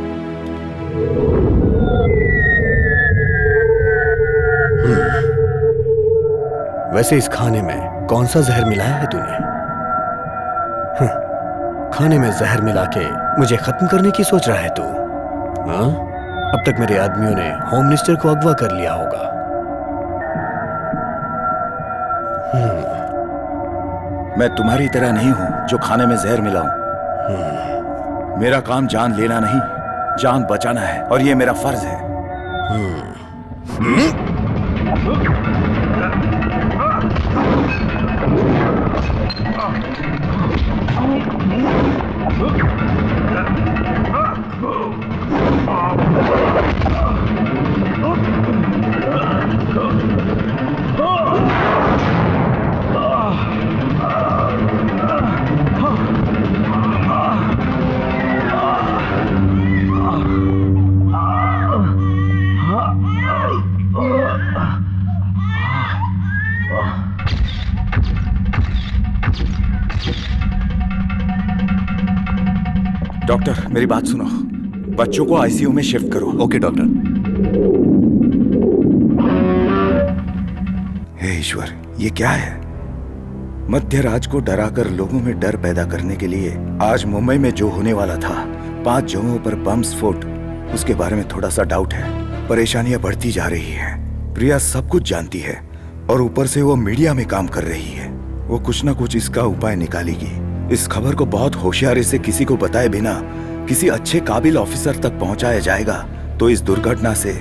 वैसे इस खाने में कौन सा जहर मिलाया है तूने? खाने में जहर मिला के मुझे खत्म करने की सोच रहा है तू? हाँ? अब तक मेरे आदमियों ने होम मिनिस्टर को अगवा कर लिया होगा। मैं तुम्हारी तरह नहीं हूं जो खाने में जहर मिलाऊं। मेरा काम जान लेना नहीं, जान बचाना है, और ये मेरा फर्ज है। डॉक्टर, मेरी बात सुनो। बच्चों को आईसीयू में शिफ्ट करो। Okay doctor. हे ईश्वर, ये क्या है? मध्य राज को डराकर लोगों में डर पैदा करने के लिए आज मुंबई में जो होने वाला था, 5 जगहों पर बम स्फोट, उसके बारे में थोड़ा सा डाउट है। परेशानियां बढ़ती जा रही हैं। प्रिया सब कुछ जानती है और ऊपर से वो मीडिया में काम कर रही है। वो कुछ ना कुछ इसका उपाय निकालेगी। इस खबर को बहुत होशियारी से किसी को बताए बिना किसी अच्छे काबिल ऑफिसर तक पहुंचाया जाएगा तो इस दुर्घटना से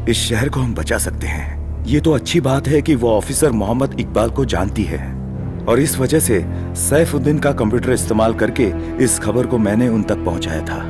इस शहर को हम बचा सकते हैं। ये तो अच्छी बात है कि वो ऑफिसर मोहम्मद इकबाल को जानती है और इस वजह से सैफुद्दीन का कंप्यूटर इस्तेमाल करके इस खबर को मैंने उन तक पहुंचाया था।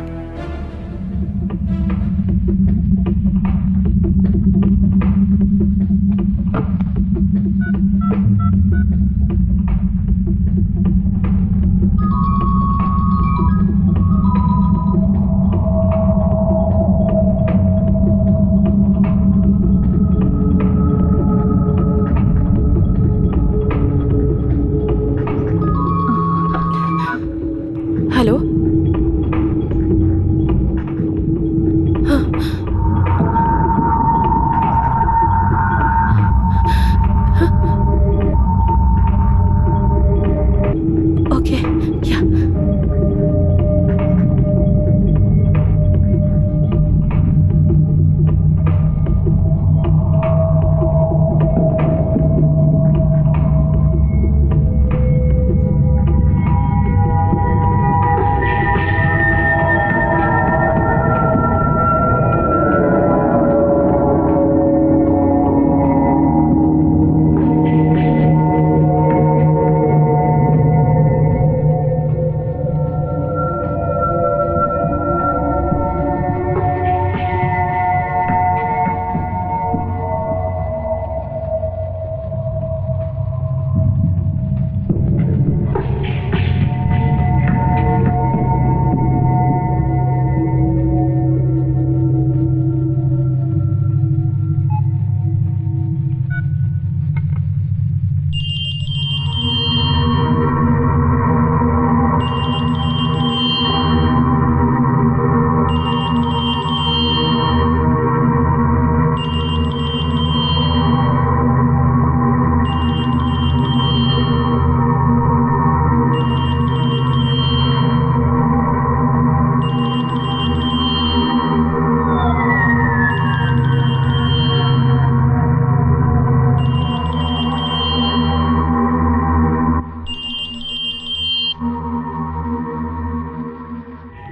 हेलो। हाँ। हाँ। ओके, क्या?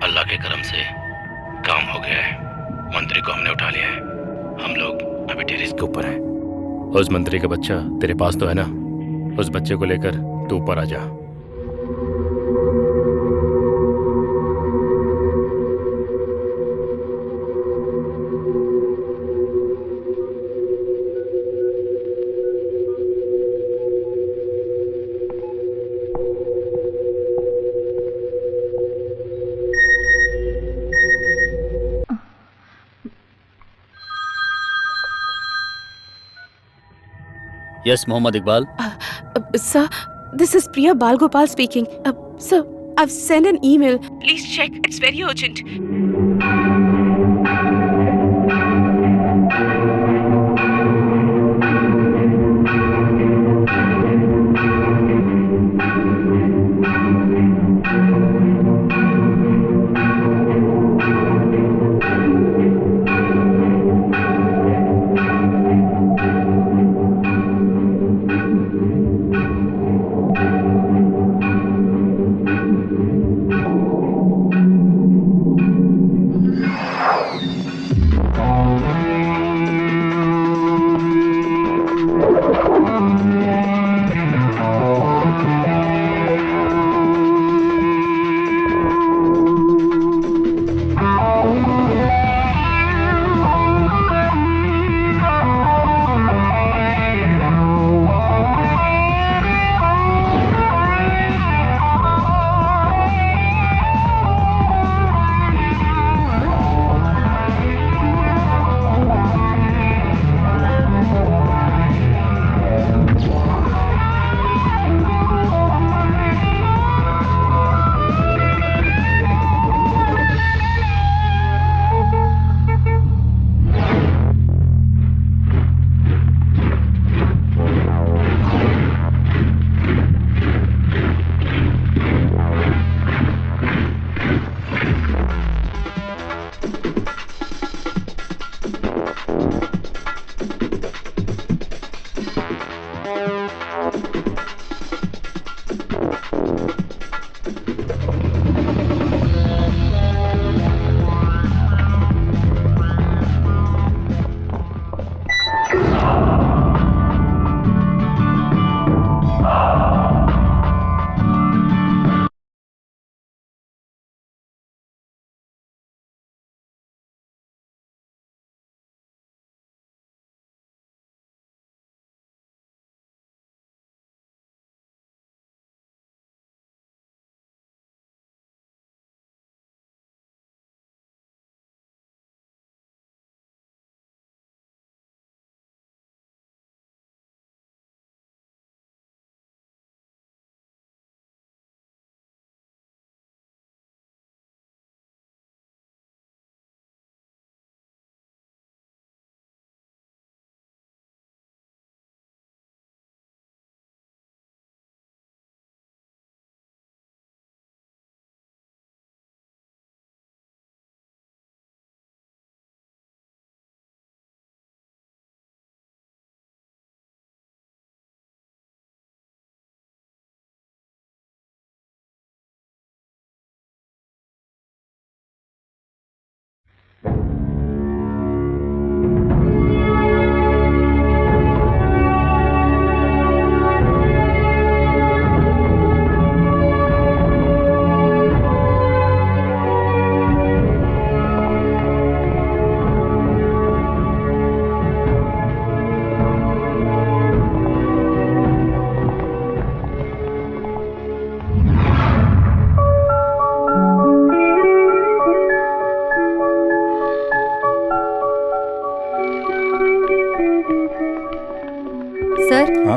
अल्लाह के करम से काम हो गया है। मंत्री को हमने उठा लिया है। हम लोग अभी टेरेस के ऊपर हैं। उस मंत्री का बच्चा तेरे पास तो है ना? उस बच्चे को लेकर तू ऊपर आ जा। Yes Mohammad Iqbal. Sir, this is Priya Balgopal speaking. Sir, I've sent an email. Please check. It's very urgent.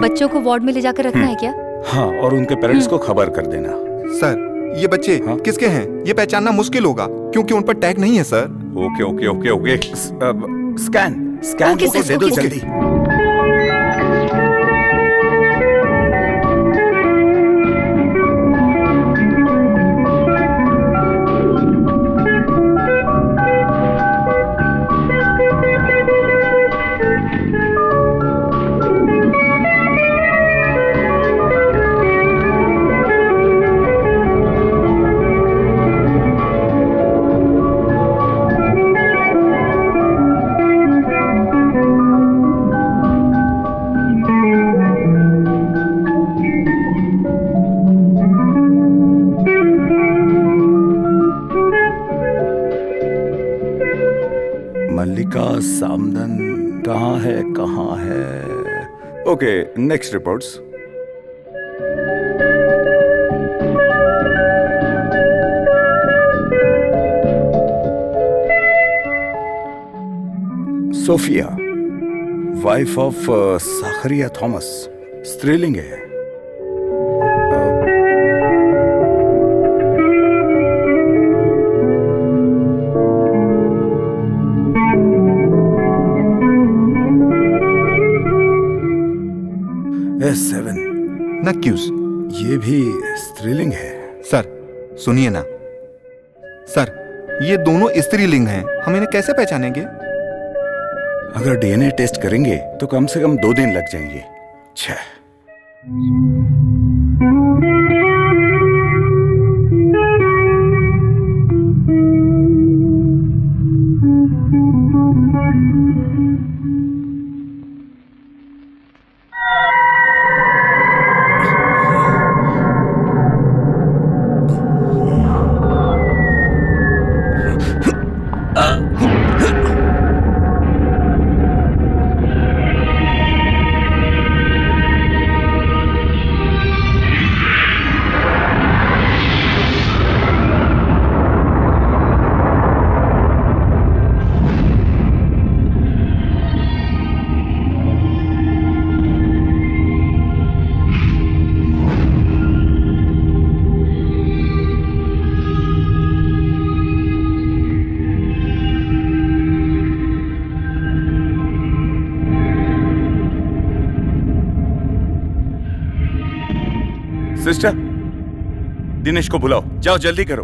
बच्चों को वार्ड में ले जाकर रखना है क्या? हाँ, और उनके पेरेंट्स को खबर कर देना। सर, ये बच्चे किसके हैं? ये पहचानना मुश्किल होगा क्योंकि उन पर टैग नहीं है sir. Okay okay okay okay. Scan दे दो जल्दी। मल्लिका सामदन कहाँ है? Okay, next reports. Sophia, wife of Zachariah Thomas, स्त्रीलिंग है। ना क्यूज। ये भी स्त्रीलिंग है। सर सुनिए ना सर, ये दोनों स्त्रीलिंग हैं, हम इन्हें कैसे पहचानेंगे? अगर डीएनए टेस्ट करेंगे तो कम से कम 2 दिन लग जाएंगे। छह। सिस्टर, दिनेश को बुलाओ, जाओ जल्दी करो।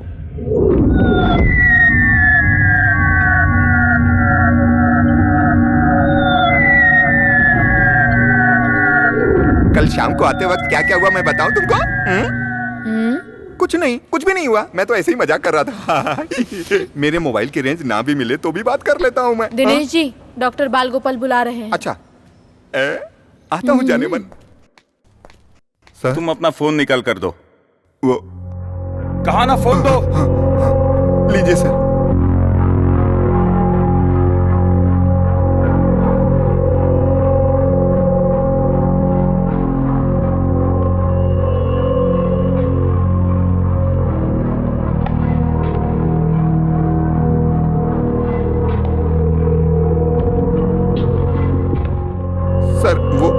कल शाम को आते वक्त क्या क्या हुआ मैं बताऊं तुमको? कुछ नहीं, कुछ भी नहीं हुआ, मैं तो ऐसे ही मजाक कर रहा था। मेरे मोबाइल की रेंज ना भी मिले तो भी बात कर लेता हूँ मैं। दिनेश जी, डॉक्टर बालगोपाल बुला रहे हैं। अच्छा, आता हूँ जाने मन। सर? तुम अपना फोन निकाल कर दो। वो कहा ना फोन दो। लीजिए सर। सर वो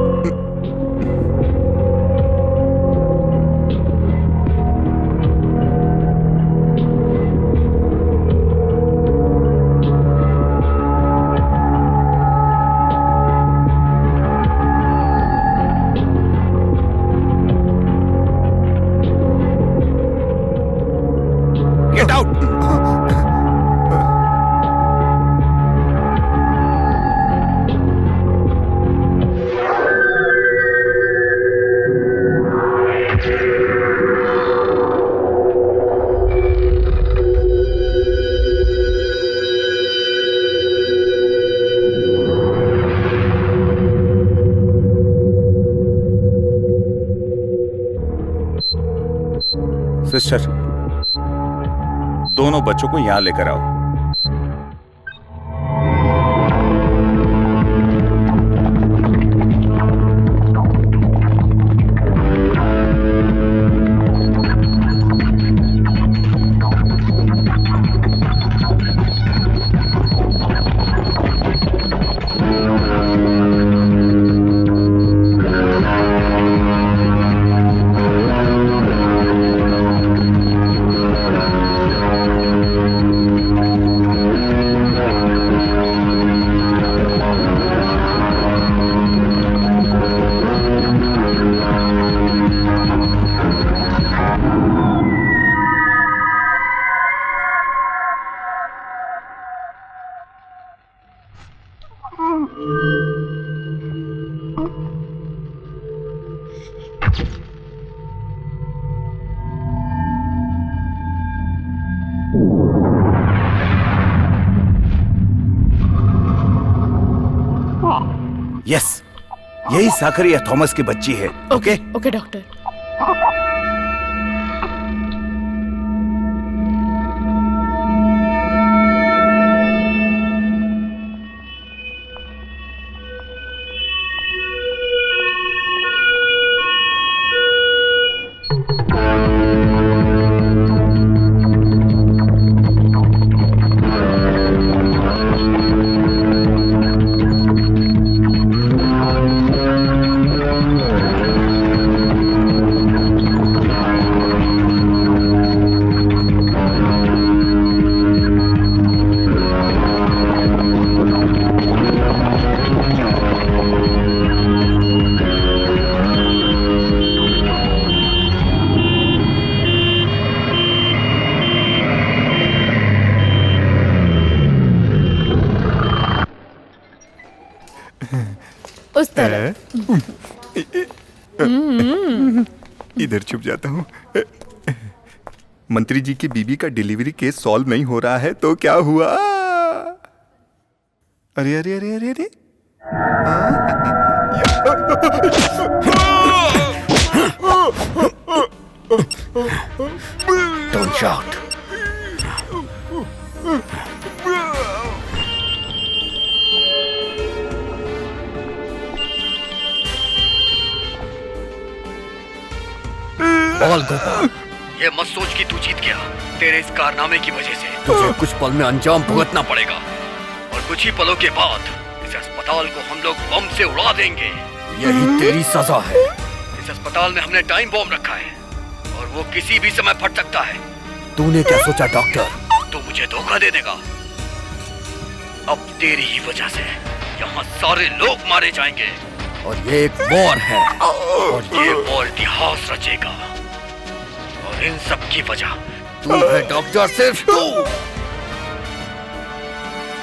गेट आउट। सिस्टर, दोनों बच्चों को यहां लेकर आओ। यस, यही साकरिया थॉमस की बच्ची है। Okay okay doctor. उस तरह। इधर छुप जाता हूँ। मंत्री जी की बीबी का डिलीवरी केस सॉल्व नहीं हो रहा है तो क्या हुआ? अरे अरे अरे अरे अरे Don't shout. बाल गोपाल, ये मत सोच कि तू जीत गया। तेरे इस कारनामे की वजह से तुझे कुछ पल में अंजाम भुगतना पड़ेगा और कुछ ही पलों के बाद इस अस्पताल को हम लोग बम से उड़ा देंगे। यही तेरी सजा है। इस अस्पताल में हमने टाइम बॉम्ब रखा है और वो किसी भी समय फट सकता है। तूने क्या सोचा डॉक्टर? तू मुझे धोखा दे देगा? अब तेरी ही वजह से यहाँ सारे लोग मारे जाएंगे और ये एक वॉर है और ये वॉर इतिहास रचेगा और इन सब की वजह तू है डॉक्टर, सिर्फ तू।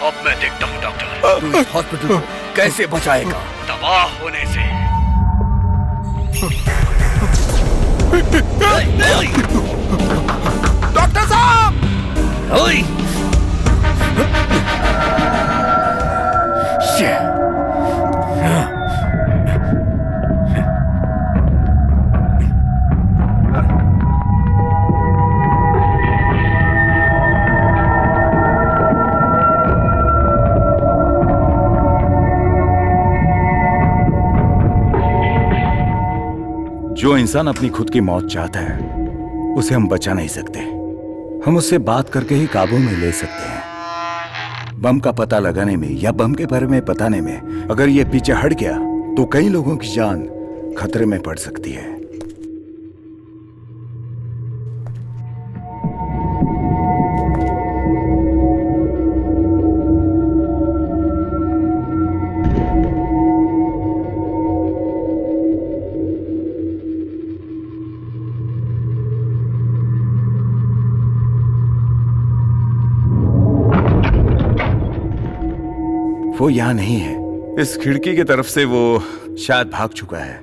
अब मैं देखता हूँ डॉक्टर, तू इस हॉस्पिटल को कैसे बचाएगा तबाह होने से। डॉक्टर साहब! जो इंसान अपनी खुद की मौत चाहता है उसे हम बचा नहीं सकते। हम उससे बात करके ही काबू में ले सकते हैं। बम का पता लगाने में या बम के बारे में बताने में अगर ये पीछे हट गया तो कई लोगों की जान खतरे में पड़ सकती है। वो यहाँ नहीं है। इस खिड़की की तरफ से वो शायद भाग चुका है।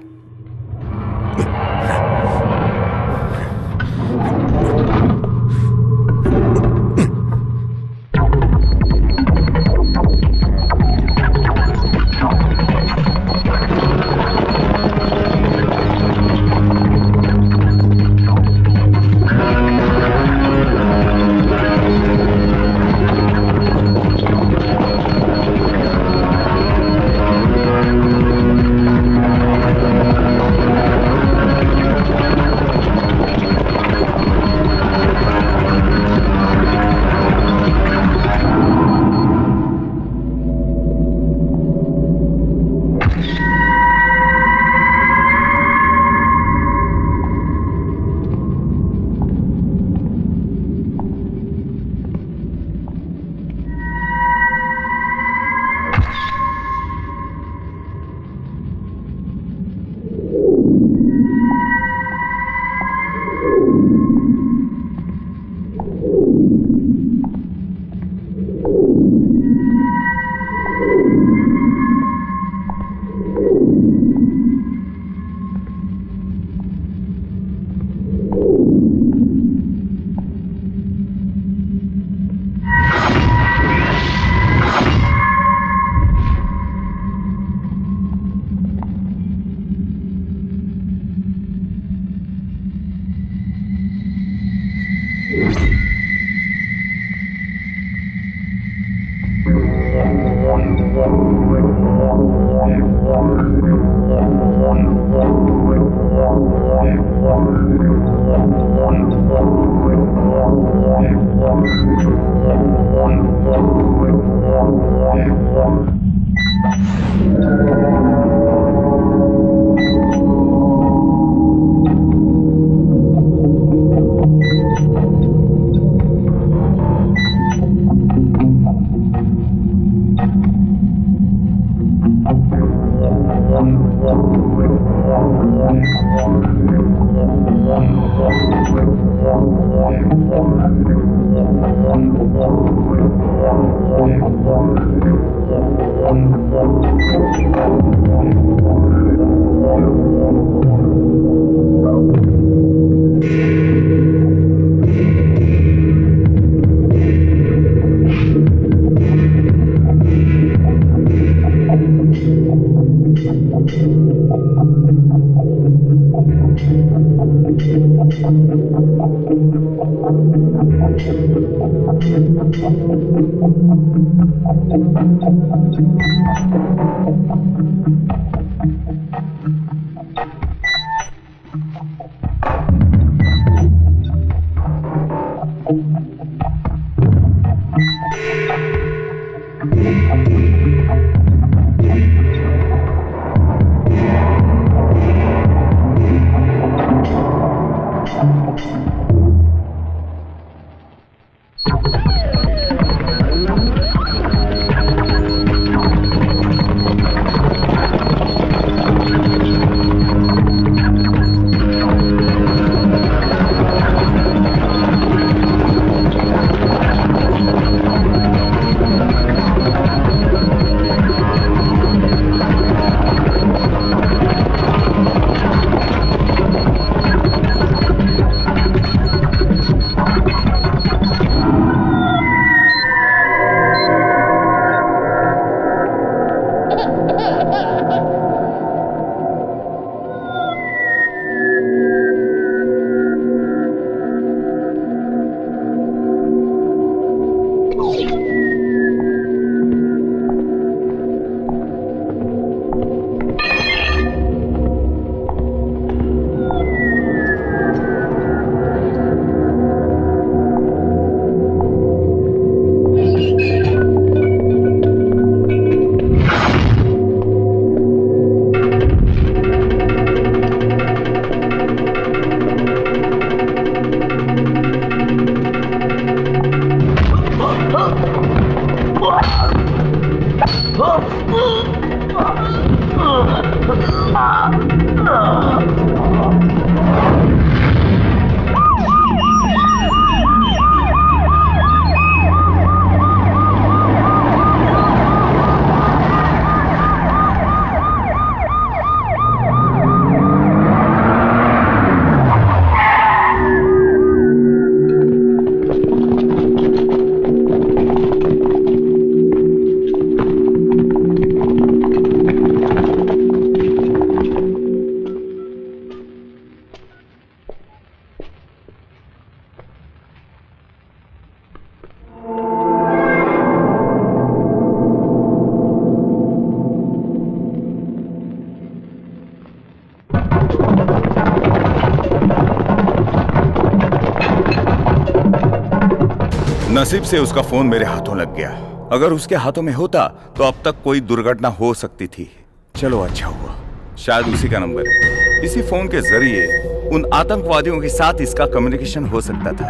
नसीब से उसका फोन मेरे हाथों लग गया। अगर उसके हाथों में होता तो अब तक कोई दुर्घटना हो सकती थी। चलो अच्छा हुआ, शायद उसी का नंबर है। इसी फोन के जरिए उन आतंकवादियों के साथ इसका कम्युनिकेशन हो सकता था।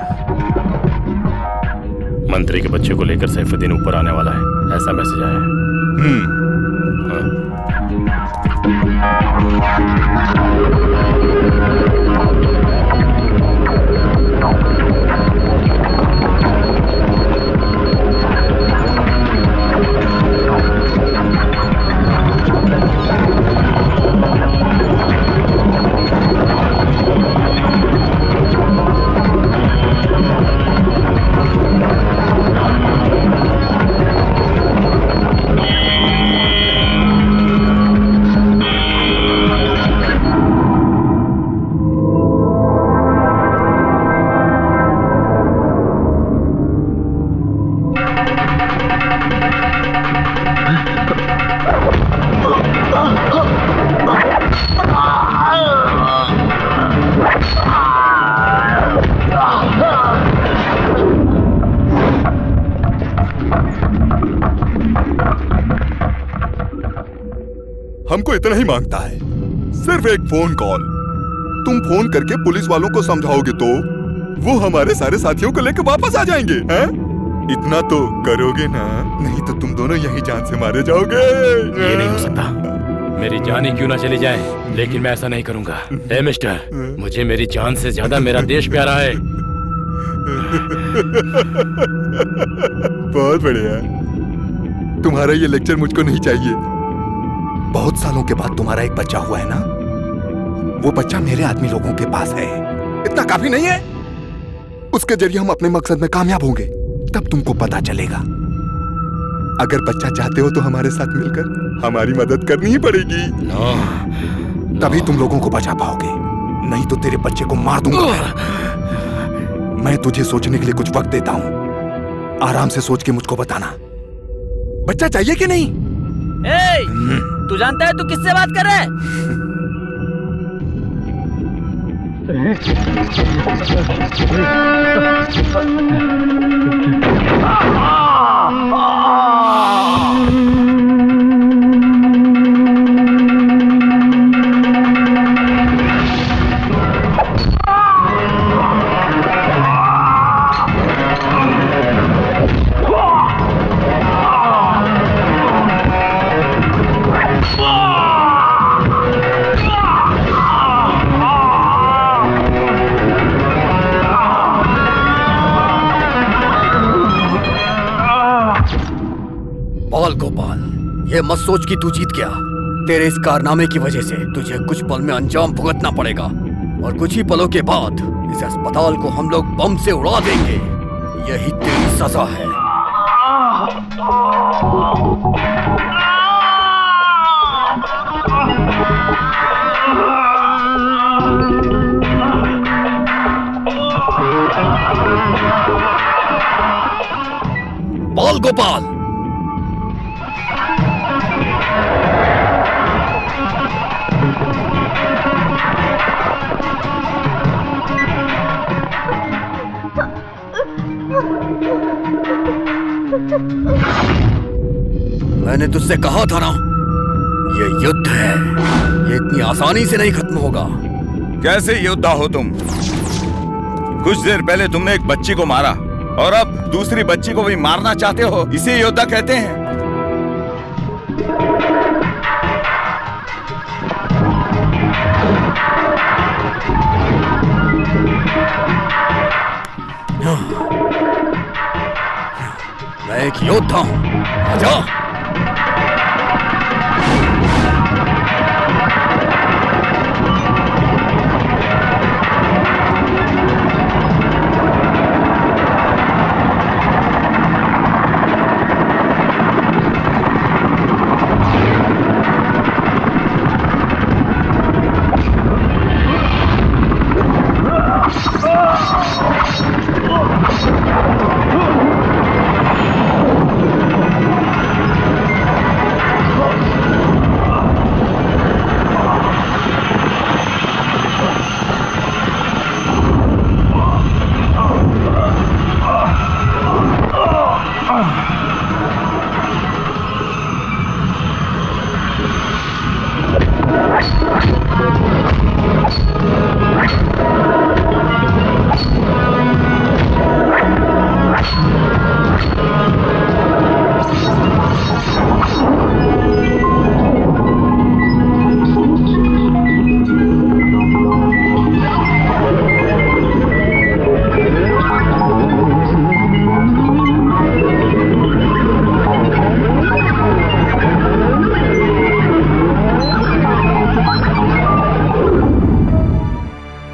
मंत्री के बच्चे को लेकर सैफुद्दीन ऊपर आने वाला है, ऐसा मैसेज आया है। हमको इतना ही मांगता है, सिर्फ एक फोन कॉल। तुम फोन करके पुलिस वालों को समझाओगे तो वो हमारे सारे साथियों को लेकर वापस आ जाएंगे, हैं? इतना तो करोगे ना, नहीं तो तुम दोनों यहीं जान से मारे जाओगे। ये नहीं हो सकता, मेरी जान ही क्यों ना चली जाए, लेकिन मैं ऐसा नहीं करूंगा। ए मिस्टर, मुझे मेरी जान से ज्यादा मेरा देश प्यारा है। बहुत बढ़िया, तुम्हारा ये लेक्चर मुझको नहीं चाहिए। बहुत सालों के बाद तुम्हारा एक बच्चा हुआ है ना, वो बच्चा मेरे आदमी लोगों के पास है। इतना काफी नहीं है? उसके जरिए हम अपने मकसद में कामयाब होंगे, तब तुमको पता चलेगा। अगर बच्चा चाहते हो तो हमारे साथ मिलकर हमारी मदद करनी ही पड़ेगी। तभी तुम लोगों को बचा पाओगे, नहीं तो तेरे बच्चे को मार दूंगा। मैं तुझे सोचने के लिए कुछ वक्त देता हूं। आराम से सोच के मुझको बताना, बच्चा चाहिए कि नहीं? तू जानता है तू किससे बात कर रहा है? बाल गोपाल, ये मत सोच कि तू जीत गया। तेरे इस कारनामे की वजह से तुझे कुछ पल में अंजाम भुगतना पड़ेगा और कुछ ही पलों के बाद इस अस्पताल को हम लोग बम से उड़ा देंगे। यही तेरी सजा है। बाल गोपाल, मैंने तुझसे कहा था ना, ये युद्ध है, ये इतनी आसानी से नहीं खत्म होगा। कैसे योद्धा हो तुम? कुछ देर पहले तुमने एक बच्ची को मारा और अब दूसरी बच्ची को भी मारना चाहते हो, इसे योद्धा कहते हैं। मैं एक योद्धा हूं, आजा।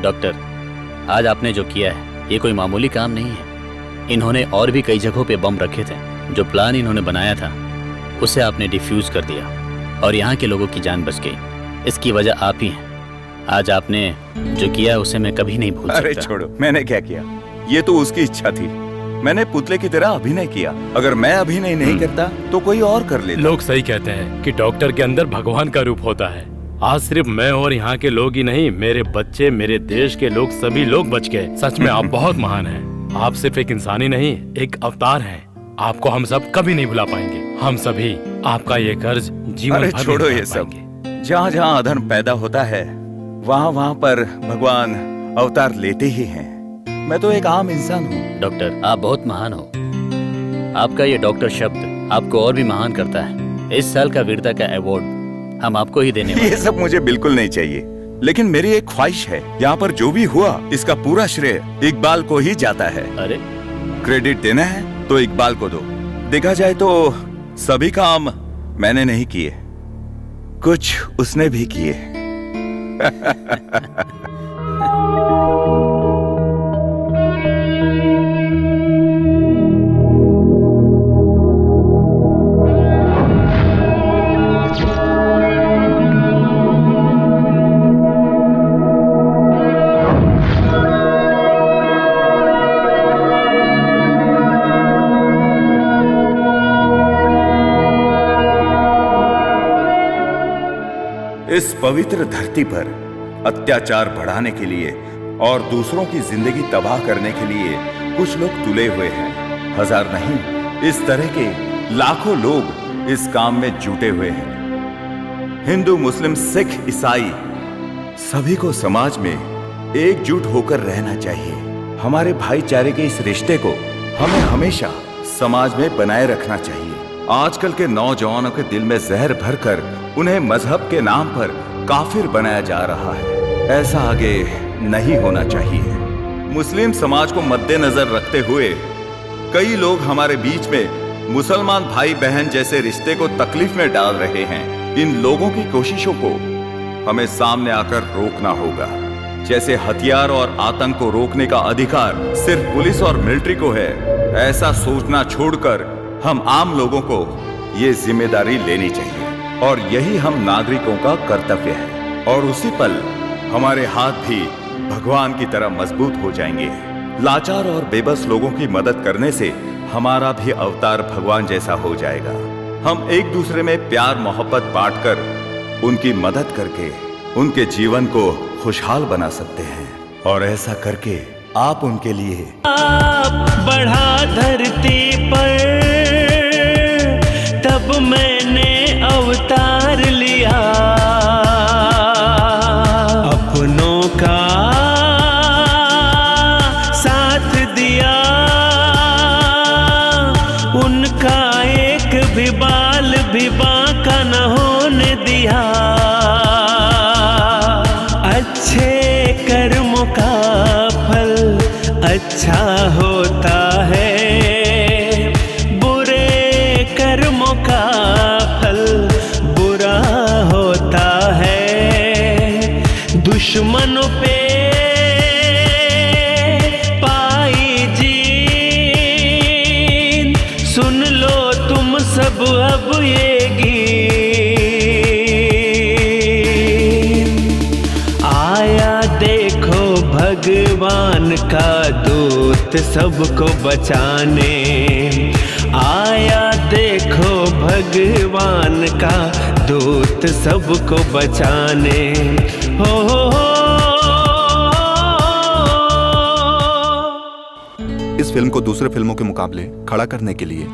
डॉक्टर, आज आपने जो किया है ये कोई मामूली काम नहीं है। इन्होंने और भी कई जगहों पे बम रखे थे। जो प्लान इन्होंने बनाया था उसे आपने डिफ्यूज कर दिया और यहाँ के लोगों की जान बच गई। इसकी वजह आप ही हैं। आज आपने जो किया उसे मैं कभी नहीं भूल सकता। अरे छोड़ो, मैंने क्या किया? ये तो उसकी इच्छा थी। मैंने पुतले की तरह अभिनय किया। अगर मैं अभिनय नहीं करता तो कोई और कर लेता। लोग सही कहते हैं कि डॉक्टर के अंदर भगवान का रूप होता है। आज सिर्फ मैं और यहाँ के लोग ही नहीं, मेरे बच्चे, मेरे देश के लोग, सभी लोग बच गए। सच में आप बहुत महान हैं। आप सिर्फ एक इंसान ही नहीं, एक अवतार हैं। आपको हम सब कभी नहीं भुला पाएंगे। हम सभी आपका ये कर्ज जीवन भर छोड़ो ये सब। जहाँ जहाँ अधर्म पैदा होता है वहाँ वहाँ पर भगवान अवतार लेते ही हैं। मैं तो एक आम इंसान हूँ। डॉक्टर, आप बहुत महान हो। आपका ये डॉक्टर शब्द आपको और भी महान करता है। इस साल का वीरता का अवार्ड हम आपको ही देने वाले। ये सब मुझे बिल्कुल नहीं चाहिए, लेकिन मेरी एक ख्वाहिश है। यहाँ पर जो भी हुआ इसका पूरा श्रेय इकबाल को ही जाता है। अरे, क्रेडिट देना है तो इकबाल को दो। देखा जाए तो सभी काम मैंने नहीं किए, कुछ उसने भी किए। इस पवित्र धरती पर अत्याचार बढ़ाने के लिए और दूसरों की जिंदगी तबाह करने के लिए कुछ लोग तुले हुए हैं। हजार नहीं, इस तरह के लाखों लोग इस काम में जुटे हुए हैं। हिंदू, मुस्लिम, सिख, ईसाई सभी को समाज में एकजुट होकर रहना चाहिए। हमारे भाईचारे के इस रिश्ते को हमें हमेशा समाज में बनाए रखना चाहिए। आजकल के नौजवानों के दिल में जहर भरकर उन्हें मजहब के नाम पर काफिर बनाया जा रहा है। ऐसा आगे नहीं होना चाहिए। मुस्लिम समाज को मद्देनजर रखते हुए कई लोग हमारे बीच में मुसलमान भाई बहन जैसे रिश्ते को तकलीफ में डाल रहे हैं। इन लोगों की कोशिशों को हमें सामने आकर रोकना होगा। जैसे हथियार और आतंक को रोकने का अधिकार सिर्फ पुलिस और मिलिट्री को है, ऐसा सोचना छोड़कर हम आम लोगों को ये जिम्मेदारी लेनी चाहिए और यही हम नागरिकों का कर्तव्य है। और उसी पल हमारे हाथ भी भगवान की तरह मजबूत हो जाएंगे। लाचार और बेबस लोगों की मदद करने से हमारा भी अवतार भगवान जैसा हो जाएगा। हम एक दूसरे में प्यार मोहब्बत बांटकर उनकी मदद करके उनके जीवन को खुशहाल बना सकते हैं। और ऐसा करके आप उनके लिए बढ़ा धरती पर, तब मैंने अवतार लिया। अपनों का साथ दिया, उनका एक भी बाल भी बांका न होने दिया। अच्छे कर्मों का फल अच्छा होता है, बुरे कर्मों का फल बुरा होता है। दुश्मनों पे पाई जीत, सुन लो तुम सब अब ये भगवान का दूत सबको बचाने आया। देखो भगवान का दूत सबको बचाने। हो इस फिल्म को दूसरे फिल्मों के मुकाबले खड़ा करने के लिए